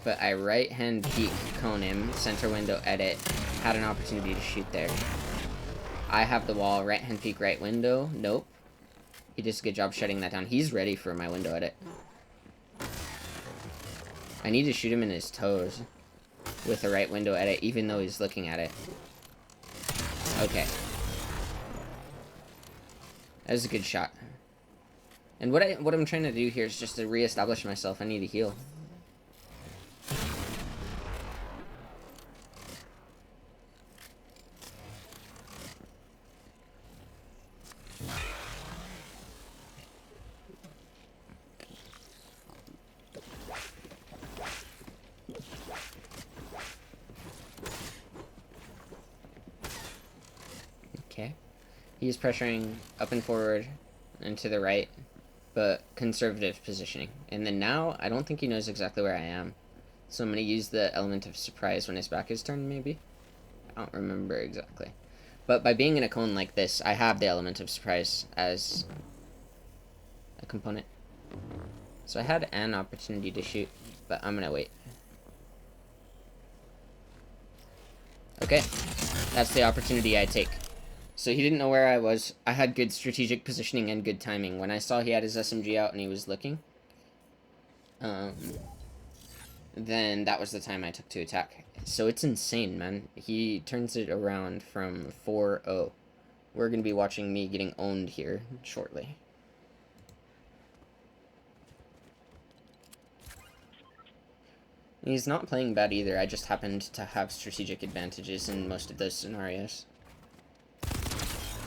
But I right-hand peek cone him, center window edit, had an opportunity to shoot there. I have the wall, right-hand peek, right window, nope. He does a good job shutting that down. He's ready for my window edit. I need to shoot him in his toes with a right window edit, even though he's looking at it. Okay. That was a good shot. And what I'm trying to do here is just to re-establish myself. I need to heal. Okay. He's pressuring up and forward and to the right, but conservative positioning. And then now, I don't think he knows exactly where I am. So I'm going to use the element of surprise when his back is turned, maybe? I don't remember exactly. But by being in a cone like this, I have the element of surprise as a component. So I had an opportunity to shoot, but I'm going to wait. Okay, that's the opportunity I take. So he didn't know where I was. I had good strategic positioning and good timing. When I saw he had his SMG out and he was looking, then that was the time I took to attack. So it's insane, man. He turns it around from 4-0. We're going to be watching me getting owned here shortly. He's not playing bad either. I just happened to have strategic advantages in most of those scenarios.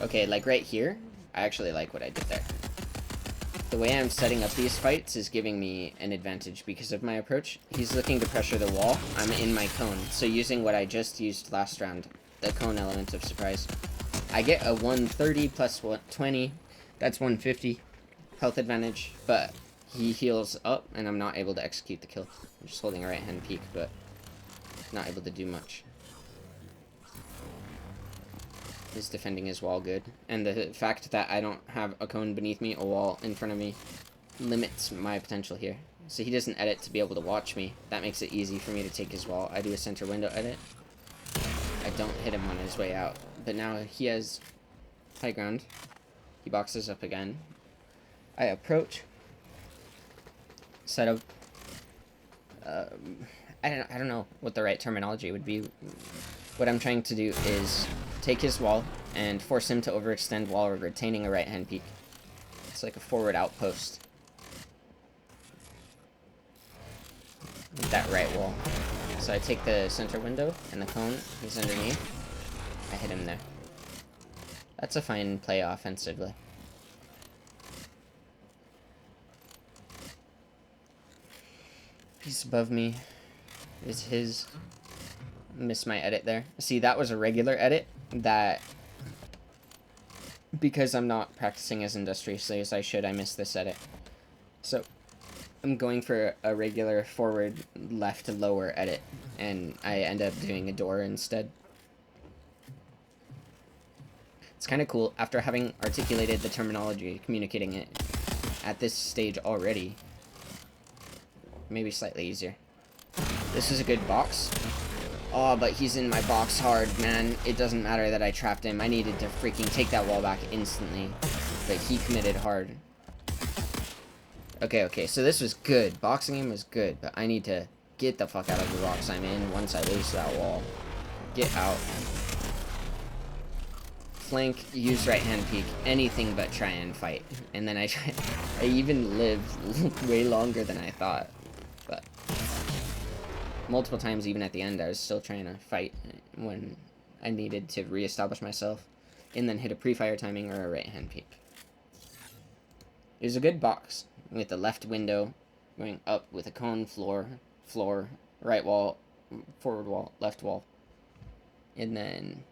Okay, like right here, I actually like what I did there. The way I'm setting up these fights is giving me an advantage because of my approach. He's looking to pressure the wall. I'm in my cone. So using what I just used last round, the cone element of surprise, I get a 130 plus 20. That's 150 health advantage, but he heals up and I'm not able to execute the kill. I'm just holding a right hand peek, but not able to do much. Is defending his wall good, and the fact that I don't have a cone beneath me, a wall in front of me, limits my potential here. So he doesn't edit to be able to watch me. That makes it easy for me to take his wall. I do a center window edit. I don't hit him on his way out, but now he has high ground. He boxes up again. I approach. Set up. I don't know what the right terminology would be. What I'm trying to do is take his wall and force him to overextend while retaining a right-hand peek. It's like a forward outpost. With that right wall. So I take the center window and the cone. He's underneath. I hit him there. That's a fine play offensively. Piece above me is his. Missed my edit there. See, that was a regular edit that, because I'm not practicing as industriously as I should, I missed this edit. So I'm going for a regular forward left lower edit, and I end up doing a door instead. It's kind of cool after having articulated the terminology, communicating it at this stage already. Maybe slightly easier. This is a good box. Oh, but he's in my box hard, man. It doesn't matter that I trapped him. I needed to freaking take that wall back instantly. But he committed hard. Okay, so this was good. Boxing him was good, but I need to get the fuck out of the box I'm in once I lose that wall. Get out. Flank, use right hand peek. Anything but try and fight. And then I even lived way longer than I thought. But multiple times, even at the end, I was still trying to fight when I needed to reestablish myself and then hit a pre-fire timing or a right-hand peek. It was a good box with the left window going up with a cone, floor, right wall, forward wall, left wall. And then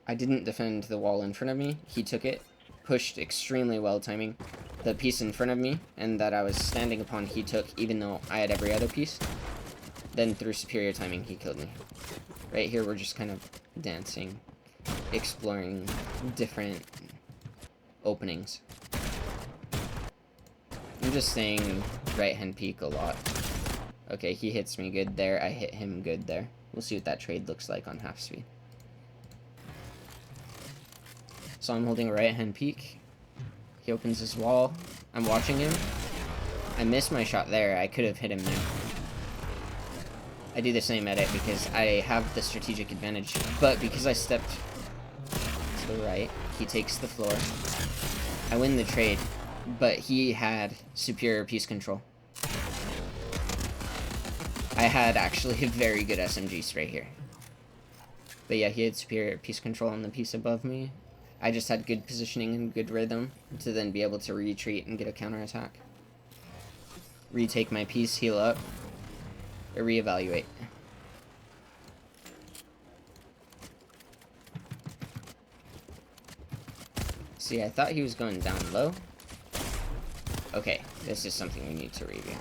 I didn't defend the wall in front of me. He took it, pushed extremely well timing the piece in front of me, and that I was standing upon he took, even though I had every other piece. Then through superior timing, he killed me. Right here, we're just kind of dancing, exploring different openings. I'm just saying right-hand peek a lot. Okay, he hits me good there. I hit him good there. We'll see what that trade looks like on half speed. So I'm holding a right-hand peek. He opens his wall. I'm watching him. I missed my shot there. I could have hit him there. I do the same edit because I have the strategic advantage. But because I stepped to the right, he takes the floor. I win the trade, but he had superior piece control. I had actually a very good SMG spray here. But yeah, he had superior piece control on the piece above me. I just had good positioning and good rhythm to then be able to retreat and get a counterattack. Retake my piece, heal up, or reevaluate. See, I thought he was going down low. Okay, this is something we need to review.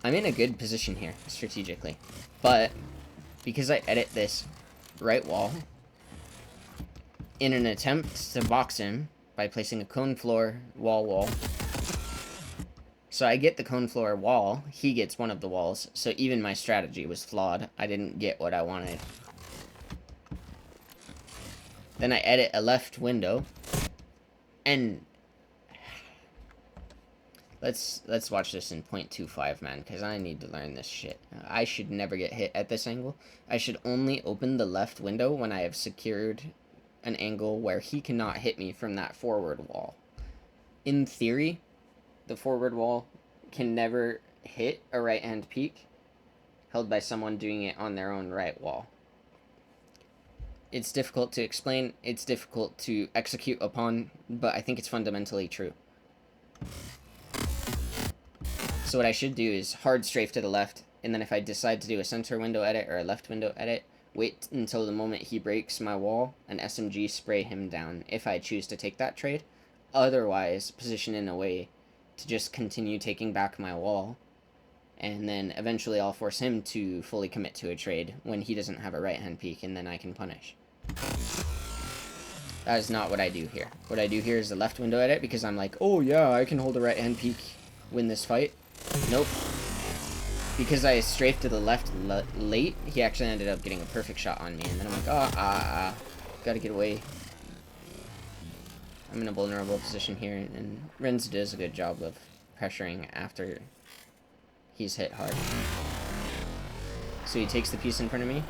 I'm in a good position here, strategically. But, because I edit this right wall, in an attempt to box him by placing a cone floor wall. So I get the cone floor wall, he gets one of the walls, so even my strategy was flawed. I didn't get what I wanted. Then I edit a left window, and let's watch this in 0.25, man, because I need to learn this shit. I should never get hit at this angle. I should only open the left window when I have secured an angle where he cannot hit me from that forward wall. In theory, the forward wall can never hit a right-hand peak held by someone doing it on their own right wall. It's difficult to explain, it's difficult to execute upon, but I think it's fundamentally true. So what I should do is hard strafe to the left, and then if I decide to do a center window edit or a left window edit, wait until the moment he breaks my wall and SMG spray him down if I choose to take that trade. Otherwise, position in a way to just continue taking back my wall, and then eventually I'll force him to fully commit to a trade when he doesn't have a right-hand peek, and then I can punish. That is not what I do here. What I do here is a left window edit because I'm like, oh yeah, I can hold a right-hand peek, win this fight. Nope. Because I strafed to the left late, he actually ended up getting a perfect shot on me, and then I'm like, gotta get away. I'm in a vulnerable position here, and Renz does a good job of pressuring after he's hit hard. So he takes the piece in front of me.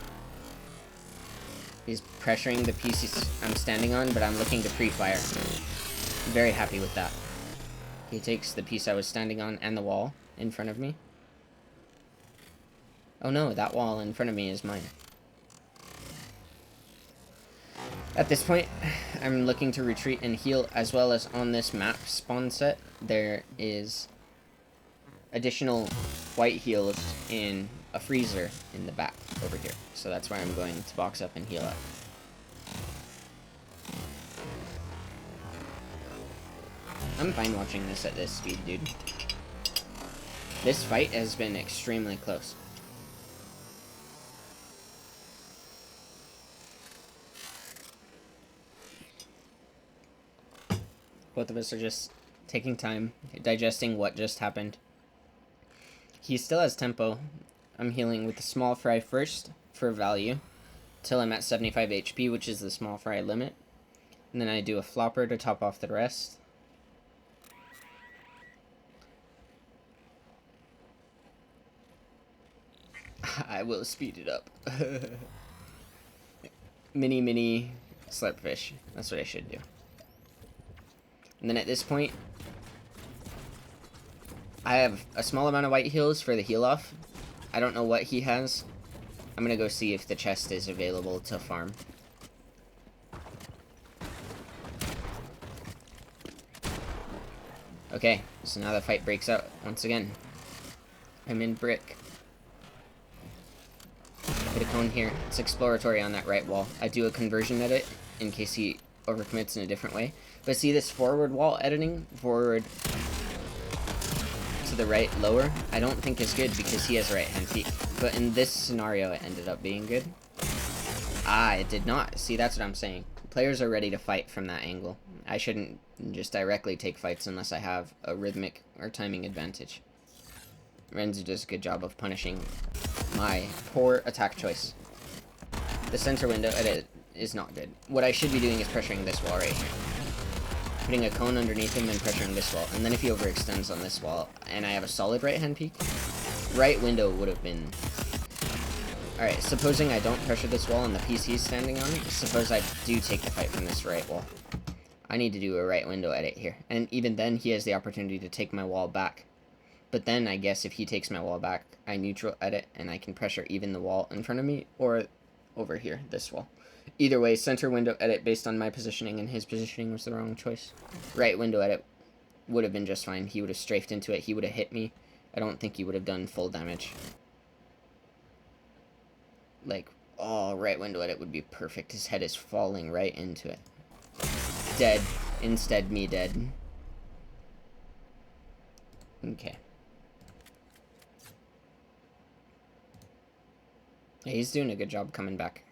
He's pressuring the piece I'm standing on, but I'm looking to pre-fire. I'm very happy with that. He takes the piece I was standing on and the wall in front of me. Oh no, that wall in front of me is mine. At this point, I'm looking to retreat and heal, as well as on this map spawn set, there is additional white heals in a freezer in the back over here. So that's where I'm going to box up and heal up. I'm fine watching this at this speed, dude. This fight has been extremely close. Both of us are just taking time, digesting what just happened. He still has tempo. I'm healing with the small fry first for value till I'm at 75 HP, which is the small fry limit. And then I do a flopper to top off the rest. I will speed it up. Mini slurpfish. That's what I should do. And then at this point, I have a small amount of white heals for the heal off. I don't know what he has. I'm gonna go see if the chest is available to farm. Okay, so now the fight breaks out once again. I'm in brick. Hit a cone here. It's exploratory on that right wall. I do a conversion edit in case he overcommits in a different way. But see this forward wall editing, forward to the right lower, I don't think is good because he has a right hand peek. But in this scenario, it ended up being good. It did not. See, that's what I'm saying. Players are ready to fight from that angle. I shouldn't just directly take fights unless I have a rhythmic or timing advantage. Renzu does a good job of punishing my poor attack choice. The center window edit is not good. What I should be doing is pressuring this wall right here. Putting a cone underneath him and pressuring this wall. And then if he overextends on this wall, and I have a solid right hand peek, right window would have been... Alright, supposing I don't pressure this wall and the piece he's standing on, suppose I do take the fight from this right wall. I need to do a right window edit here. And even then, he has the opportunity to take my wall back. But then, I guess, if he takes my wall back, I neutral edit, and I can pressure even the wall in front of me, or over here, this wall. Either way, center window edit based on my positioning, and his positioning was the wrong choice. Right window edit would have been just fine. He would have strafed into it. He would have hit me. I don't think he would have done full damage. Like, Oh, right window edit would be perfect. His head is falling right into it. Dead. Instead, me dead. Okay. Yeah, he's doing a good job coming back.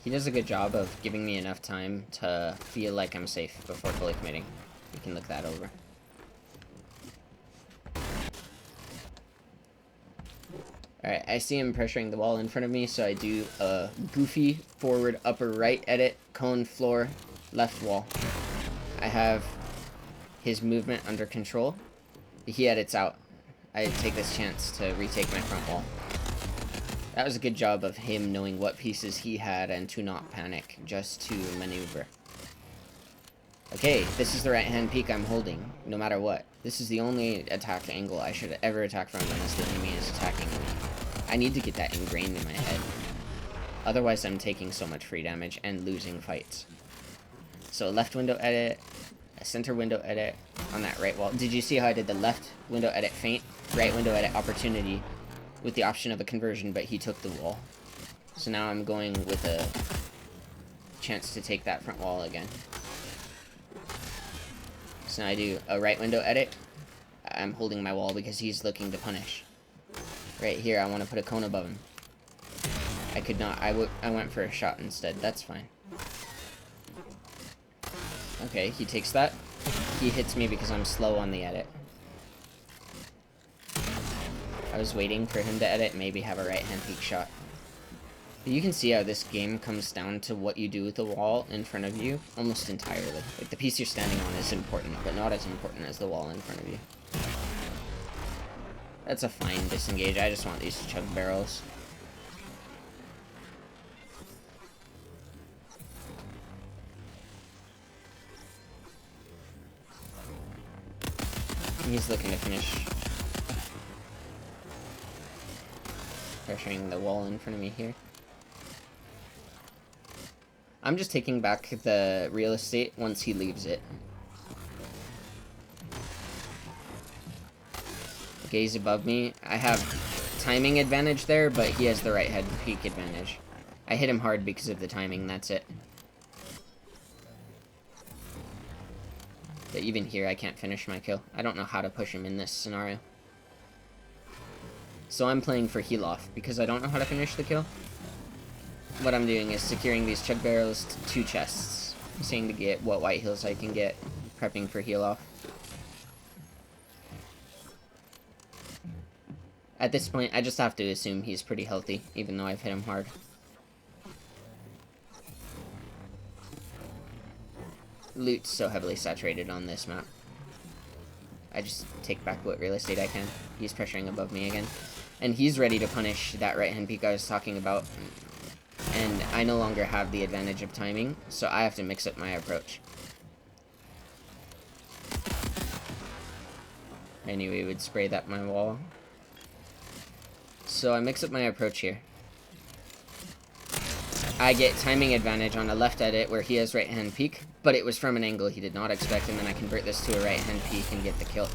He does a good job of giving me enough time to feel like I'm safe before fully committing. You can look that over. Alright, I see him pressuring the wall in front of me, so I do a goofy forward upper right edit, cone floor, left wall. I have his movement under control. He edits out. I take this chance to retake my front wall. That was a good job of him knowing what pieces he had and to not panic, just to maneuver. Okay, this is the right-hand peak I'm holding, no matter what. This is the only attack angle I should ever attack from unless the enemy is attacking me. I need to get that ingrained in my head. Otherwise, I'm taking so much free damage and losing fights. So, left window edit, a center window edit on that right wall. Did you see how I did the left window edit feint, right window edit opportunity, with the option of a conversion, but he took the wall. So now I'm going with a chance to take that front wall again. So now I do a right window edit. I'm holding my wall because he's looking to punish. Right here, I want to put a cone above him. I could not. I went for a shot instead. That's fine. Okay, he takes that. He hits me because I'm slow on the edit. I was waiting for him to edit, maybe have a right-hand peek shot. But you can see how this game comes down to what you do with the wall in front of you almost entirely. Like, the piece you're standing on is important, but not as important as the wall in front of you. That's a fine disengage. I just want these chug barrels. He's looking to finish. Pressuring the wall in front of me here. I'm just taking back the real estate once he leaves it. Okay, he's above me. I have timing advantage there, but he has the right head peak advantage. I hit him hard because of the timing, that's it. But even here, I can't finish my kill. I don't know how to push him in this scenario. So I'm playing for heal off, because I don't know how to finish the kill. What I'm doing is securing these chug barrels to 2 chests. I'm seeing to get what white heals I can get, prepping for heal off. At this point, I just have to assume he's pretty healthy, even though I've hit him hard. Loot's so heavily saturated on this map. I just take back what real estate I can. He's pressuring above me again. And he's ready to punish that right-hand peek I was talking about. And I no longer have the advantage of timing, so I have to mix up my approach. I knew he would spray that my wall. So I mix up my approach here. I get timing advantage on a left edit where he has right-hand peek, but it was from an angle he did not expect, and then I convert this to a right-hand peek and get the kill.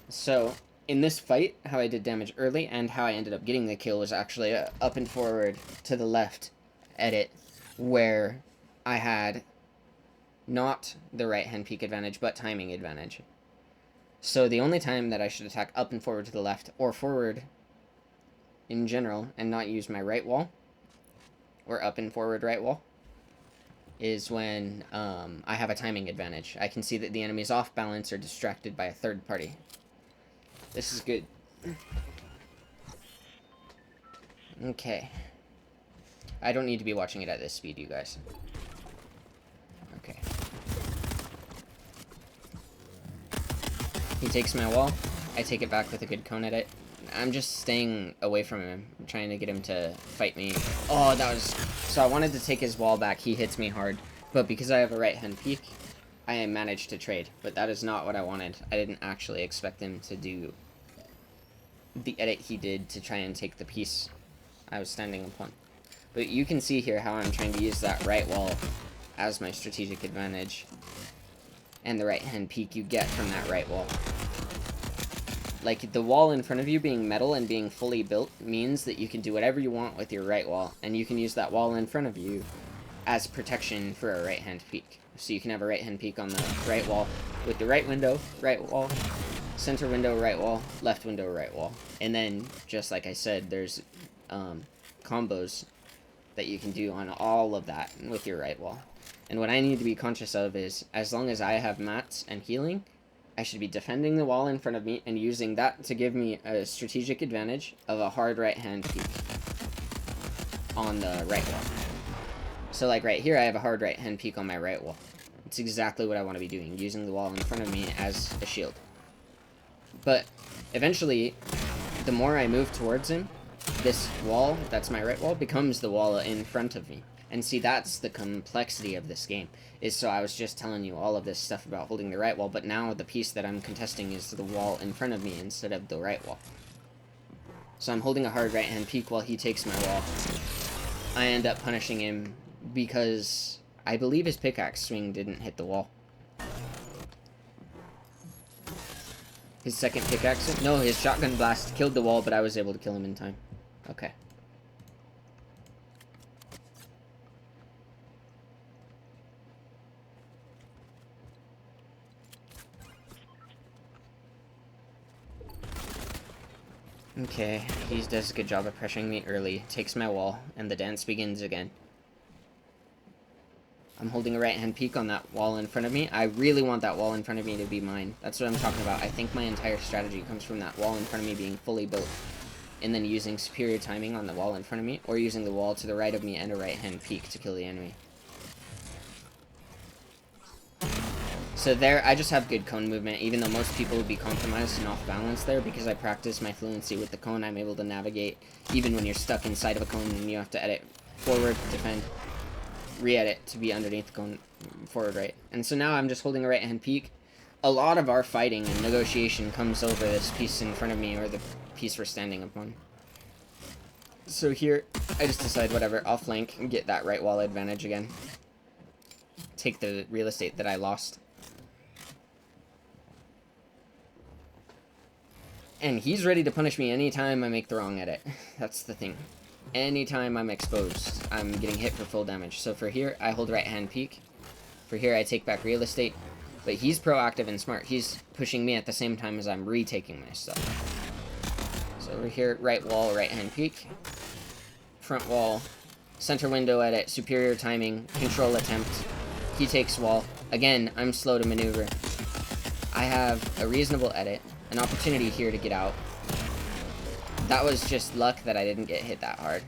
So, in this fight, how I did damage early and how I ended up getting the kill was actually up and forward to the left edit, where I had not the right-hand peek advantage, but timing advantage. So the only time that I should attack up and forward to the left, or forward in general, and not use my right wall, or up and forward right wall, is when I have a timing advantage. I can see that the enemy is off balance or distracted by a third party. This is good. Okay. I don't need to be watching it at this speed, you guys. Okay. He takes my wall. I take it back with a good cone edit. I'm just staying away from him. I'm trying to get him to fight me. Oh, that was... So I wanted to take his wall back. He hits me hard. But because I have a right-hand peek, I managed to trade. But that is not what I wanted. I didn't actually expect him to do the edit he did to try and take the piece I was standing upon. But you can see here how I'm trying to use that right wall as my strategic advantage, and the right hand peek you get from that right wall. Like, the wall in front of you being metal and being fully built means that you can do whatever you want with your right wall, and you can use that wall in front of you as protection for a right hand peek. So you can have a right hand peek on the right wall with the right window, right wall, center window, right wall, left window, right wall. And then, just like I said, there's combos that you can do on all of that with your right wall. And what I need to be conscious of is, as long as I have mats and healing, I should be defending the wall in front of me and using that to give me a strategic advantage of a hard right hand peek on the right wall. So like right here, I have a hard right hand peek on my right wall. It's exactly what I want to be doing, using the wall in front of me as a shield. But eventually, the more I move towards him, this wall, that's my right wall, becomes the wall in front of me. And see, that's the complexity of this game. So I was just telling you all of this stuff about holding the right wall, but now the piece that I'm contesting is the wall in front of me instead of the right wall. So I'm holding a hard right hand peek while he takes my wall. I end up punishing him because I believe his pickaxe swing didn't hit the wall. His second pickaxe? No, his shotgun blast killed the wall, but I was able to kill him in time. Okay. Okay, he does a good job of pressuring me early, takes my wall, and the dance begins again. I'm holding a right-hand peek on that wall in front of me. I really want that wall in front of me to be mine. That's what I'm talking about. I think my entire strategy comes from that wall in front of me being fully built, and then using superior timing on the wall in front of me, or using the wall to the right of me and a right-hand peek to kill the enemy. So there, I just have good cone movement, even though most people would be compromised and off balance there. Because I practice my fluency with the cone, I'm able to navigate, even when you're stuck inside of a cone and you have to edit forward, defend, re-edit to be underneath the cone, forward, right. And so now I'm just holding a right-hand peek. A lot of our fighting and negotiation comes over this piece in front of me, or the piece we're standing upon. So here, I just decide, whatever, I'll flank and get that right wall advantage again. Take the real estate that I lost. And he's ready to punish me anytime I make the wrong edit. That's the thing. Anytime I'm exposed, I'm getting hit for full damage. So for here, I hold right hand peek. For here, I take back real estate. But he's proactive and smart. He's pushing me at the same time as I'm retaking my stuff. So over here, right wall, right hand peek. Front wall, center window edit, superior timing, control attempt. He takes wall. Again, I'm slow to maneuver. I have a reasonable edit. An opportunity here to get out. That was just luck that I didn't get hit that hard.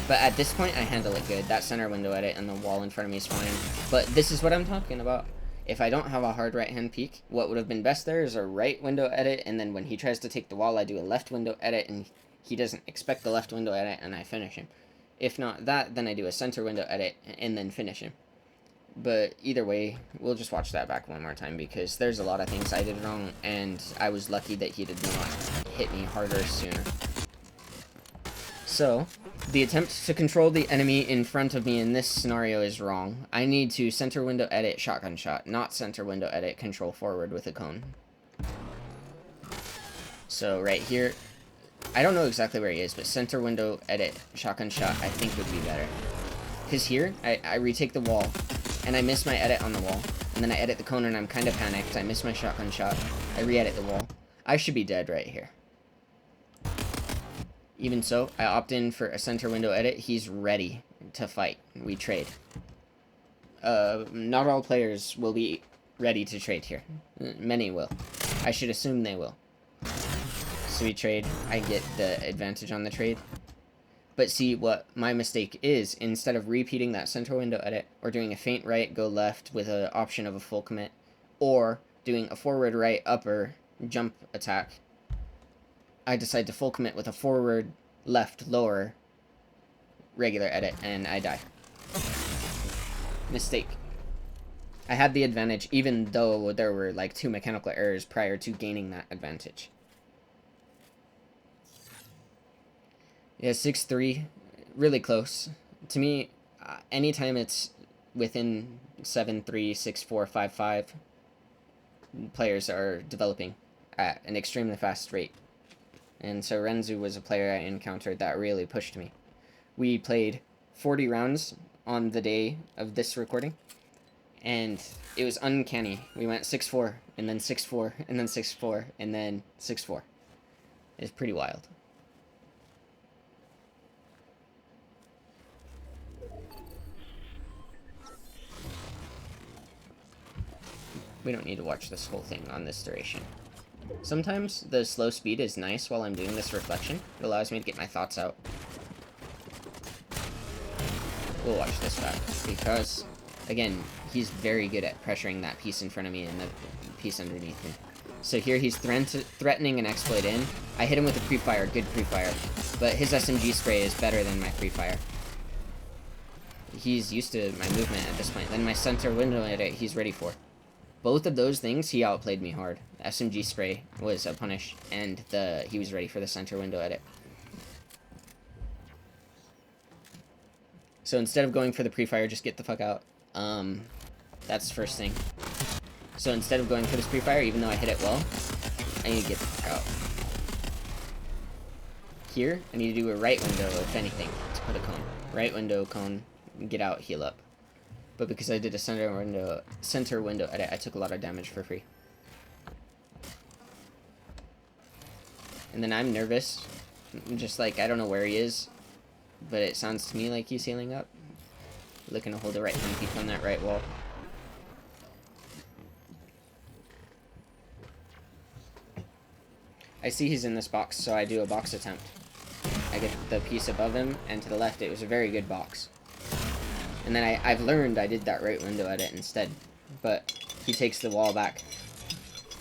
But at this point, I handle it good. That center window edit and the wall in front of me is fine. But this is what I'm talking about. If I don't have a hard right-hand peek, what would have been best there is a right window edit, and then when he tries to take the wall, I do a left window edit, and he doesn't expect the left window edit, and I finish him. If not that, then I do a center window edit, and then finish him. But either way, we'll just watch that back one more time, because there's a lot of things I did wrong, and I was lucky that he did not hit me harder sooner. So, the attempt to control the enemy in front of me in this scenario is wrong. I need to center window edit shotgun shot, not center window edit control forward with a cone. So right here, I don't know exactly where he is, but center window edit shotgun shot I think would be better. Because here, I retake the wall, and I miss my edit on the wall, and then I edit the cone and I'm kind of panicked, I miss my shotgun shot, I re-edit the wall. I should be dead right here. Even so, I opt in for a center window edit. He's ready to fight. We trade. Not all players will be ready to trade here. Many will. I should assume they will. So we trade. I get the advantage on the trade. But see, what my mistake is, instead of repeating that center window edit, or doing a feint right, go left with an option of a full commit, or doing a forward right upper jump attack, I decide to full commit with a forward, left, lower, regular edit, and I die. Mistake. I had the advantage, even though there were like 2 mechanical errors prior to gaining that advantage. Yeah, 6-3, really close. To me, anytime it's within 7-3, 6-4, 5-5, players are developing at an extremely fast rate. And so Renzu was a player I encountered that really pushed me. We played 40 rounds on the day of this recording, and it was uncanny. We went 6-4, and then 6-4, and then 6-4, and then 6-4. It's pretty wild. We don't need to watch this whole thing on this duration. Sometimes the slow speed is nice while I'm doing this reflection. It allows me to get my thoughts out. We'll watch this back, because, again, he's very good at pressuring that piece in front of me and the piece underneath me. So here he's threatening an exploit in. I hit him with a pre-fire, good pre-fire, but his SMG spray is better than my pre-fire. He's used to my movement at this point. Then my center window edit he's ready for. Both of those things, he outplayed me hard. SMG spray was a punish, and he was ready for the center window edit. So instead of going for the pre-fire, just get the fuck out. That's the first thing. So instead of going for this pre-fire, even though I hit it well, I need to get the fuck out. Here, I need to do a right window, if anything, to put a cone. Right window, cone, get out, heal up. But because I did a center window edit, I took a lot of damage for free. And then I'm nervous. I'm just like, I don't know where he is, but it sounds to me like he's healing up. Looking to hold a right hand peek on that right wall. I see he's in this box, so I do a box attempt. I get the piece above him, and to the left, it was a very good box. And then I've learned I did that right window edit instead. But he takes the wall back.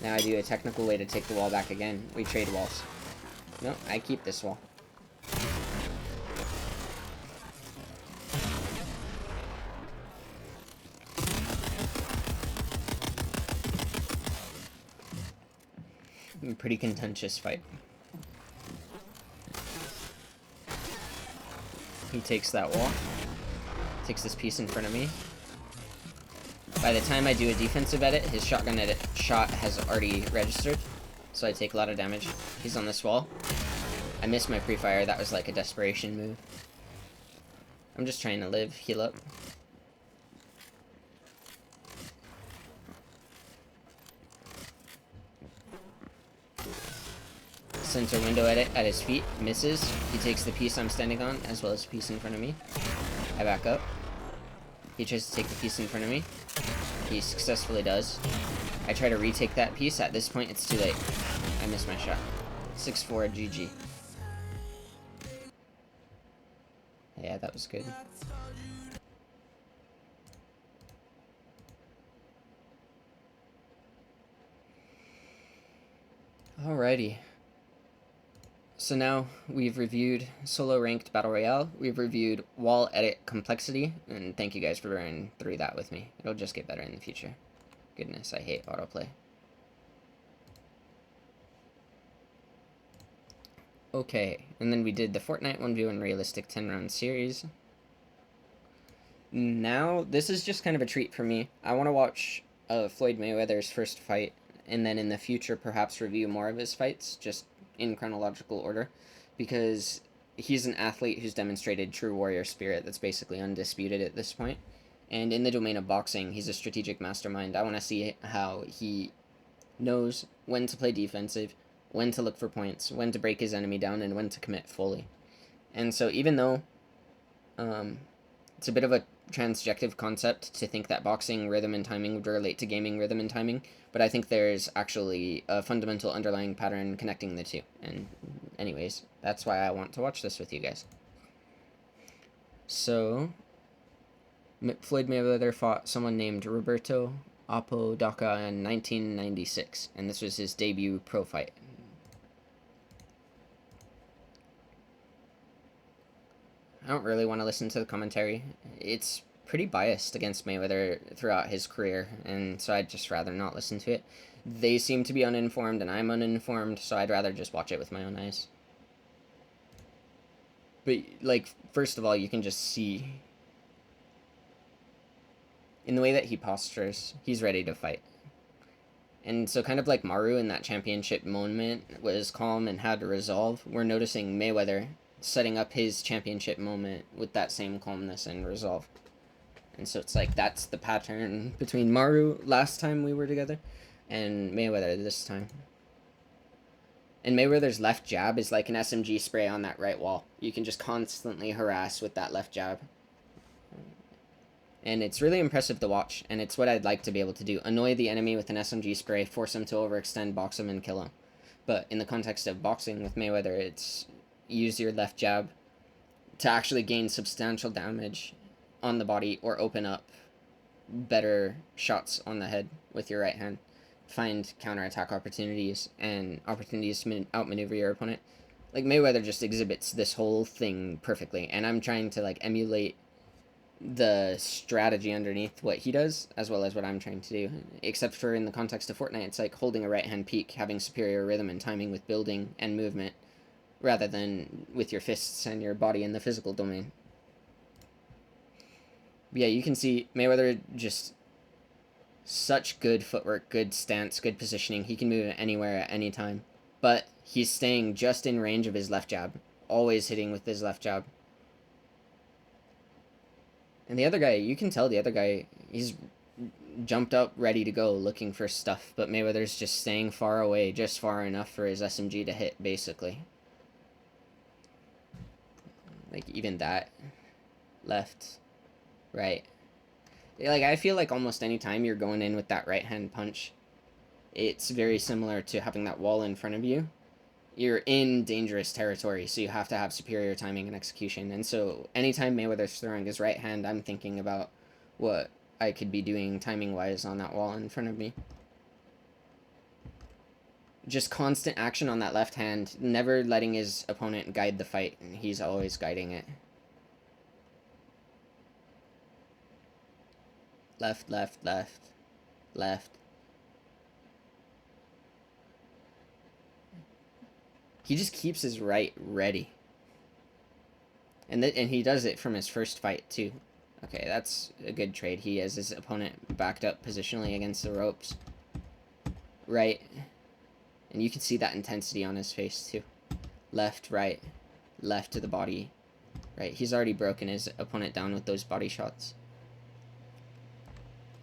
Now I do a technical way to take the wall back again. We trade walls. No, I keep this wall. Pretty contentious fight. He takes that wall. Takes this piece in front of me. By the time I do a defensive edit, his shotgun edit shot has already registered, so I take a lot of damage. He's on this wall. I missed my pre-fire. That was like a desperation move. I'm just trying to live, heal up. Center window edit at his feet, misses. He takes the piece I'm standing on, as well as the piece in front of me. I back up. He tries to take the piece in front of me. He successfully does. I try to retake that piece. At this point, it's too late. I missed my shot. 6-4, GG. Yeah, that was good. Alrighty. So now we've reviewed solo ranked battle royale, we've reviewed wall edit complexity, and thank you guys for running through that with me. It'll just get better in the future. Goodness, I hate autoplay. Okay, and then we did the Fortnite 1v1 realistic 10-round series. Now, this is just kind of a treat for me. I want to watch Floyd Mayweather's first fight, and then in the future perhaps review more of his fights, just in chronological order, because he's an athlete who's demonstrated true warrior spirit that's basically undisputed at this point. And in the domain of boxing, he's a strategic mastermind. I want to see how he knows when to play defensive, when to look for points, when to break his enemy down, and when to commit fully. And so even though it's a bit of a transjective concept to think that boxing rhythm and timing would relate to gaming rhythm and timing, but I think there's actually a fundamental underlying pattern connecting the two. And anyways, that's why I want to watch this with you guys. So, Floyd Mayweather fought someone named Roberto Apodaca in 1996, and this was his debut pro fight. I don't really want to listen to the commentary. It's pretty biased against Mayweather throughout his career, and so I'd just rather not listen to it. They seem to be uninformed, and I'm uninformed, so I'd rather just watch it with my own eyes. But, like, first of all, you can just see in the way that he postures, he's ready to fight. And so, kind of like Maru in that championship moment was calm and had to resolve, we're noticing Mayweather setting up his championship moment with that same calmness and resolve. And so it's like that's the pattern between Maru last time we were together and Mayweather this time. And Mayweather's left jab is like an SMG spray on that right wall. You can just constantly harass with that left jab. And it's really impressive to watch, and it's what I'd like to be able to do. Annoy the enemy with an SMG spray, force him to overextend, box him, and kill him. But in the context of boxing with Mayweather, it's use your left jab to actually gain substantial damage on the body or open up better shots on the head with your right hand. Find counterattack opportunities and opportunities to outmaneuver your opponent. Like Mayweather just exhibits this whole thing perfectly, and I'm trying to like emulate the strategy underneath what he does as well as what I'm trying to do, except for in the context of Fortnite it's like holding a right hand peak, having superior rhythm and timing with building and movement rather than with your fists and your body in the physical domain. But yeah, you can see Mayweather just such good footwork, good stance, good positioning. He can move anywhere at any time, but he's staying just in range of his left jab, always hitting with his left jab. And the other guy, you can tell the other guy, he's jumped up, ready to go, looking for stuff. But Mayweather's just staying far away, just far enough for his SMG to hit, basically. Like, even that. Left. Right. Like, I feel like almost any time you're going in with that right-hand punch, it's very similar to having that wall in front of you. You're in dangerous territory, so you have to have superior timing and execution. And so anytime Mayweather's throwing his right hand, I'm thinking about what I could be doing timing-wise on that wall in front of me. Just constant action on that left hand, never letting his opponent guide the fight, and he's always guiding it. Left, left, left, left. He just keeps his right ready. And he does it from his first fight, too. Okay, that's a good trade. He has his opponent backed up positionally against the ropes. Right. And you can see that intensity on his face, too. Left, right, left to the body. Right, he's already broken his opponent down with those body shots.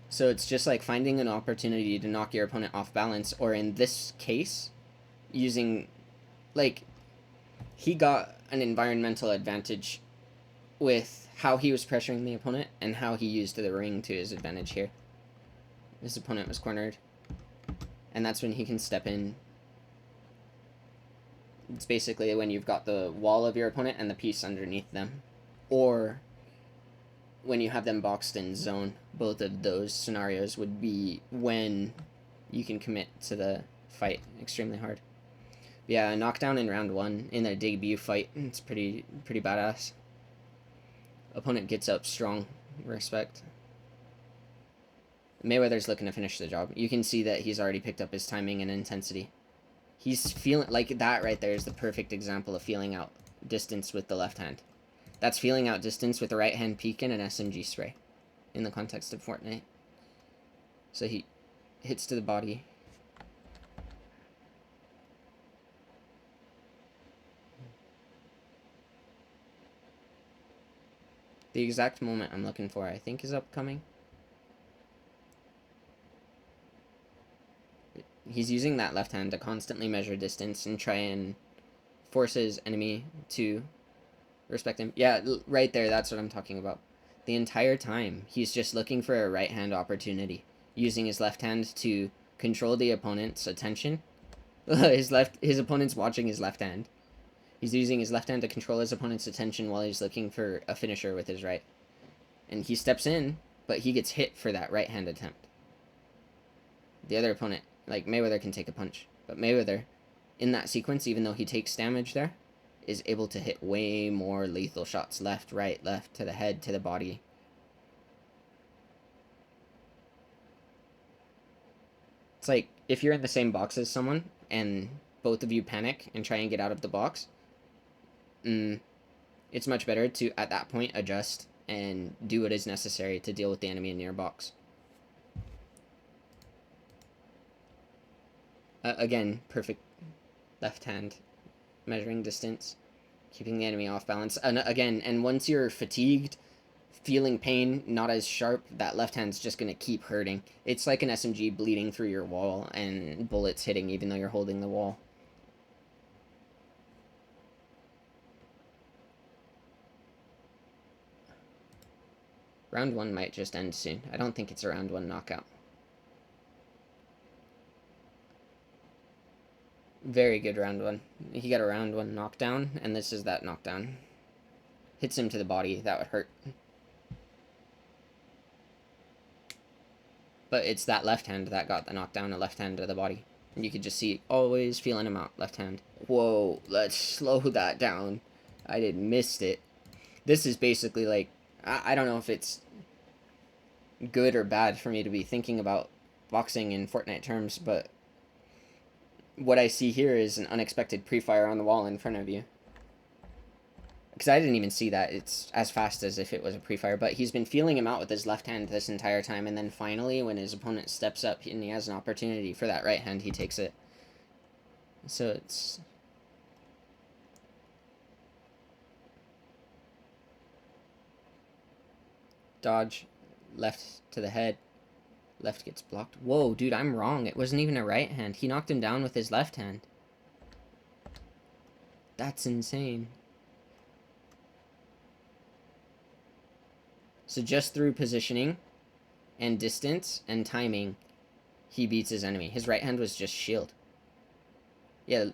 So it's just like finding an opportunity to knock your opponent off balance, or in this case, using, like, he got an environmental advantage with how he was pressuring the opponent and how he used the ring to his advantage here. His opponent was cornered, and that's when he can step in. It's basically when you've got the wall of your opponent and the piece underneath them, or when you have them boxed in zone. Both of those scenarios would be when you can commit to the fight extremely hard. Yeah, a knockdown in round 1 in a debut fight. It's pretty badass. Opponent gets up strong. Respect. Mayweather's looking to finish the job. You can see that he's already picked up his timing and intensity. He's feeling like that right there is the perfect example of feeling out distance with the left hand. That's feeling out distance with the right hand peek and an SMG spray in the context of Fortnite. So he hits to the body. The exact moment I'm looking for, I think, is upcoming. He's using that left hand to constantly measure distance and try and force his enemy to respect him. Yeah, right there, that's what I'm talking about. The entire time, he's just looking for a right hand opportunity, using his left hand to control the opponent's attention. His opponent's watching his left hand. He's using his left hand to control his opponent's attention while he's looking for a finisher with his right. And he steps in, but he gets hit for that right hand attempt. The other opponent, like Mayweather, can take a punch, but Mayweather, in that sequence, even though he takes damage there, is able to hit way more lethal shots. Left, right, left, to the head, to the body. It's like, if you're in the same box as someone, and both of you panic and try and get out of the box, it's much better to, at that point, adjust and do what is necessary to deal with the enemy in your box. Again, perfect left hand measuring distance, keeping the enemy off balance. And again, and once you're fatigued, feeling pain, not as sharp, that left hand's just going to keep hurting. It's like an SMG bleeding through your wall and bullets hitting even though you're holding the wall. Round 1 might just end soon. I don't think it's a round 1 knockout. Very good round 1. He got a round 1 knockdown, and this is that knockdown. Hits him to the body, that would hurt. But it's that left hand that got the knockdown, a left hand to the body. And you could just see, always feeling him out, left hand. Whoa, let's slow that down. I missed it. This is basically like, I don't know if it's good or bad for me to be thinking about boxing in Fortnite terms, but what I see here is an unexpected pre-fire on the wall in front of you. Because I didn't even see that. It's as fast as if it was a pre-fire. But he's been feeling him out with his left hand this entire time. And then finally, when his opponent steps up and he has an opportunity for that right hand, he takes it. So it's... dodge. Left to the head. Left gets blocked. Whoa, dude, I'm wrong. It wasn't even a right hand. He knocked him down with his left hand. That's insane. So just through positioning and distance and timing, he beats his enemy. His right hand was just shield. Yeah.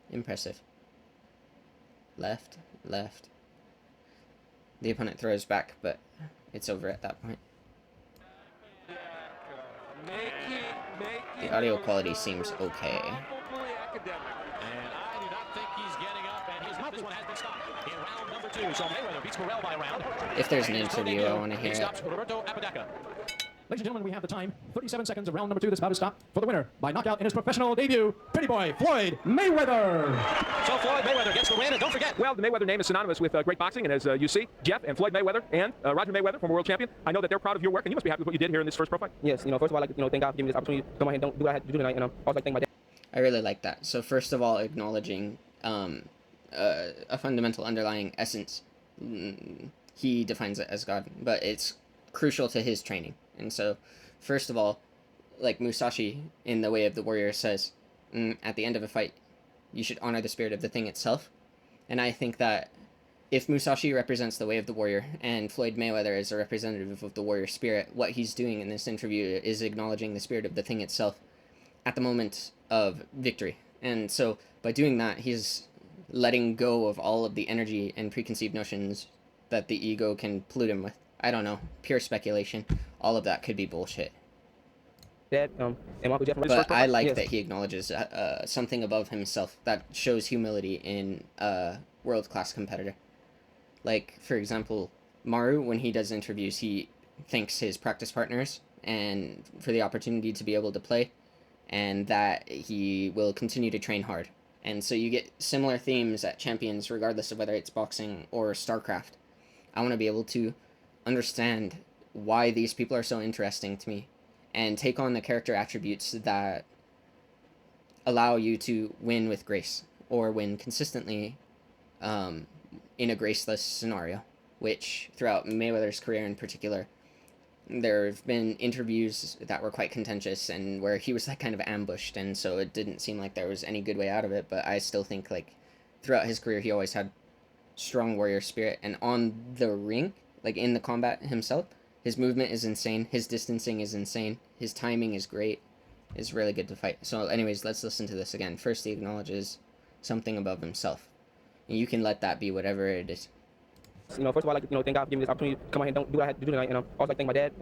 Impressive. Left, left. The opponent throws back, but it's over at that point. The audio quality seems okay. If there's an interview, I want to hear it. Ladies and gentlemen, we have the time. 37 seconds of round number 2 that's about to stop. For the winner, by knockout in his professional debut, Pretty Boy Floyd Mayweather. So Floyd Mayweather gets the win, and don't forget, well, the Mayweather name is synonymous with great boxing, and as you see, Jeff and Floyd Mayweather and Roger Mayweather, former world champion, I know that they're proud of your work, and you must be happy with what you did here in this first pro fight. Yes, first of all, I'd like to, thank God for giving me this opportunity to come out here and do what I had to do tonight, and I also like to thank my dad. I really like that. So first of all, acknowledging a fundamental underlying essence. He defines it as God, but it's crucial to his training. And so, first of all, like Musashi in The Way of the Warrior says, at the end of a fight, you should honor the spirit of the thing itself. And I think that if Musashi represents the way of the warrior and Floyd Mayweather is a representative of the warrior spirit, what he's doing in this interview is acknowledging the spirit of the thing itself at the moment of victory. And so by doing that, he's letting go of all of the energy and preconceived notions that the ego can pollute him with. I don't know, pure speculation. All of that could be bullshit. Dad, and Uncle Jeff. But I like that he acknowledges something above himself that shows humility in a world-class competitor. Like, for example, Maru, when he does interviews, he thanks his practice partners and for the opportunity to be able to play, and that he will continue to train hard. And so you get similar themes at Champions, regardless of whether it's boxing or StarCraft. I want to be able to understand why these people are so interesting to me and take on the character attributes that allow you to win with grace or win consistently in a graceless scenario, which throughout Mayweather's career in particular, there have been interviews that were quite contentious and where he was like kind of ambushed, and so it didn't seem like there was any good way out of it. But I still think like throughout his career he always had strong warrior spirit, and on the ring, like in the combat himself, his movement is insane, his distancing is insane, his timing is great. It's really good to fight. So anyways, let's listen to this again. First, he acknowledges something above himself, and you can let that be whatever it is. First of all, I'd like to, thank God for giving me this opportunity to come out here and do what I had to do tonight, and also like to thank my dad.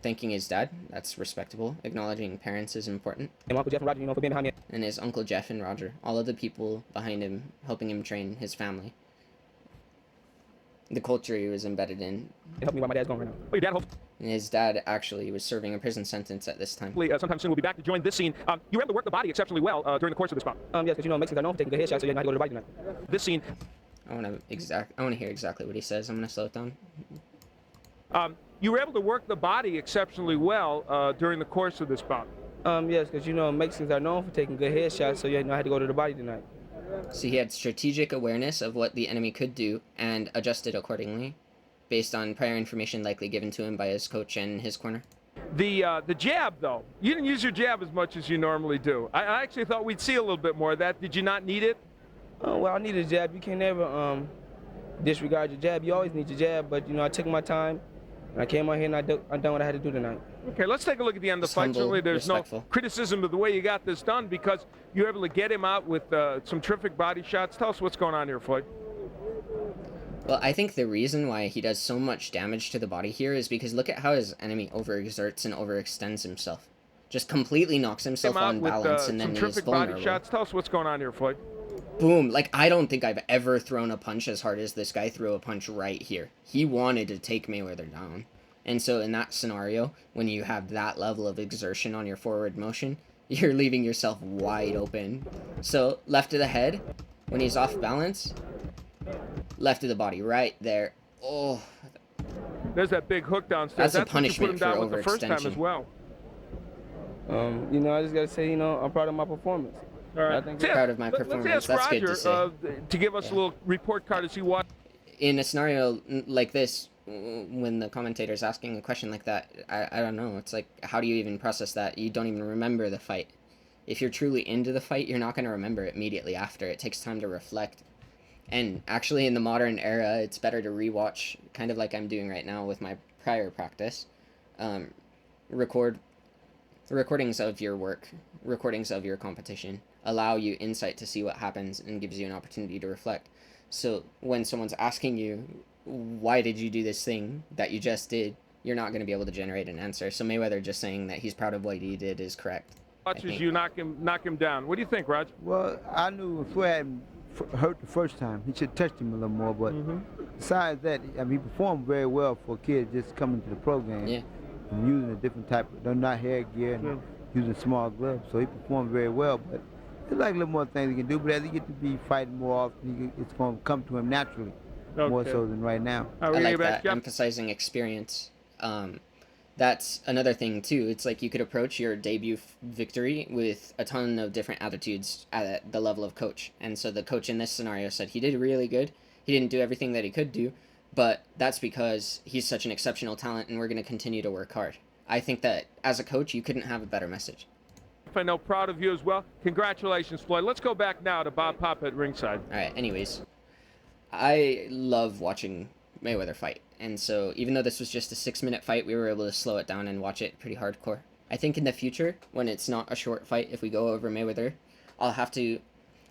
Thanking his dad, that's respectable. Acknowledging parents is important. And Uncle Jeff and Roger, for being behind me. And his Uncle Jeff and Roger, all of the people behind him, helping him train, his family. The culture he was embedded in. It helped me while my dad's gone right now. Well, your dad hopes And his dad actually was serving a prison sentence at this time. sometime soon we'll be back to join this scene. You were able to work the body exceptionally well during the course of this bout. Yes, because Mexicans are known for taking good headshots, so you're not going to go to the body tonight. This scene. I want to hear exactly what he says. I'm gonna slow it down. You were able to work the body exceptionally well during the course of this bout. Yes, because Mexicans are known for taking good headshots, so I had to go to the body tonight. So he had strategic awareness of what the enemy could do and adjusted accordingly, based on prior information likely given to him by his coach and his corner. The jab, though, you didn't use your jab as much as you normally do. I actually thought we'd see a little bit more of that. Did you not need it? Well, I need a jab. You can never disregard your jab. You always need your jab, but I took my time, and I came out here and I done what I had to do tonight. Okay, let's take a look at the end of the Just fight. humble, Certainly there's respectful. no criticism of the way you got this done because you were able to get him out with some terrific body shots. Tell us what's going on here, Floyd. Well, I think the reason why he does so much damage to the body here is because look at how his enemy overexerts and overextends himself. Just completely knocks himself Him out on with balance and some then is terrific vulnerable. body shots. Tell us what's going on here, Floyd. Boom. Like, I don't think I've ever thrown a punch as hard as this guy threw a punch right here. He wanted to take Mayweather down. And so in that scenario, when you have that level of exertion on your forward motion, you're leaving yourself wide open. So left of the head, when he's off balance, left of the body right there. Oh, There's that big hook downstairs. That's a what you put him punishment for down with the first time overextension. as well. I just got to say, I'm proud of my performance. All right. I think Proud of my Let's performance. ask That's Roger good to say. to give us a little report card as he watched. In a scenario like this, when the commentator's asking a question like that, I don't know. It's like, how do you even process that? You don't even remember the fight. If you're truly into the fight, you're not going to remember it immediately after. It takes time to reflect. And actually, in the modern era, it's better to rewatch, kind of like I'm doing right now with my prior practice. Record recordings of your work, recordings of your competition, allow you insight to see what happens and gives you an opportunity to reflect. So when someone's asking you, why did you do this thing that you just did, you're not going to be able to generate an answer. So Mayweather just saying that he's proud of what he did is correct. Watches you knock him down. What do you think, Roger? Well, I knew if Floyd hadn't hurt the first time, he should have touched him a little more. But besides that, he performed very well for a kid just coming to the program. Yeah. And using a different type of, not hair gear, and using small gloves. So he performed very well. But there's like a little more things he can do. But as he gets to be fighting more often, it's going to come to him naturally, more so than right now. I like that, emphasizing experience. That's another thing too. It's like you could approach your debut victory with a ton of different attitudes at the level of coach. And so the coach in this scenario said he did really good. He didn't do everything that he could do, but that's because he's such an exceptional talent and we're going to continue to work hard. I think that as a coach, you couldn't have a better message. I know, proud of you as well. Congratulations, Floyd. Let's go back now to Bob Pop at ringside. All right, anyways, I love watching Mayweather fight. And so even though this was just a 6-minute fight, we were able to slow it down and watch it pretty hardcore. I think in the future, when it's not a short fight, if we go over Mayweather, I'll have to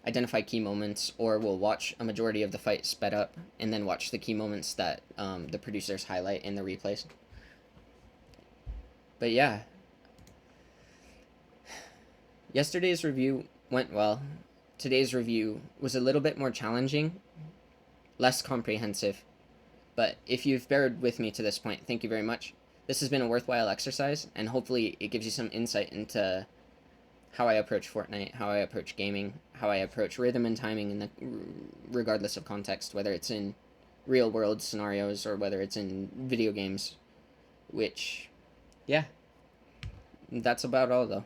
identify key moments, or we'll watch a majority of the fight sped up and then watch the key moments that the producers highlight in the replays. But yeah, yesterday's review went well. Today's review was a little bit more challenging, less comprehensive. But if you've bared with me to this point, thank you very much. This has been a worthwhile exercise, and hopefully it gives you some insight into how I approach Fortnite, how I approach gaming, how I approach rhythm and timing, in the, regardless of context, whether it's in real-world scenarios or whether it's in video games, which, yeah, that's about all, though.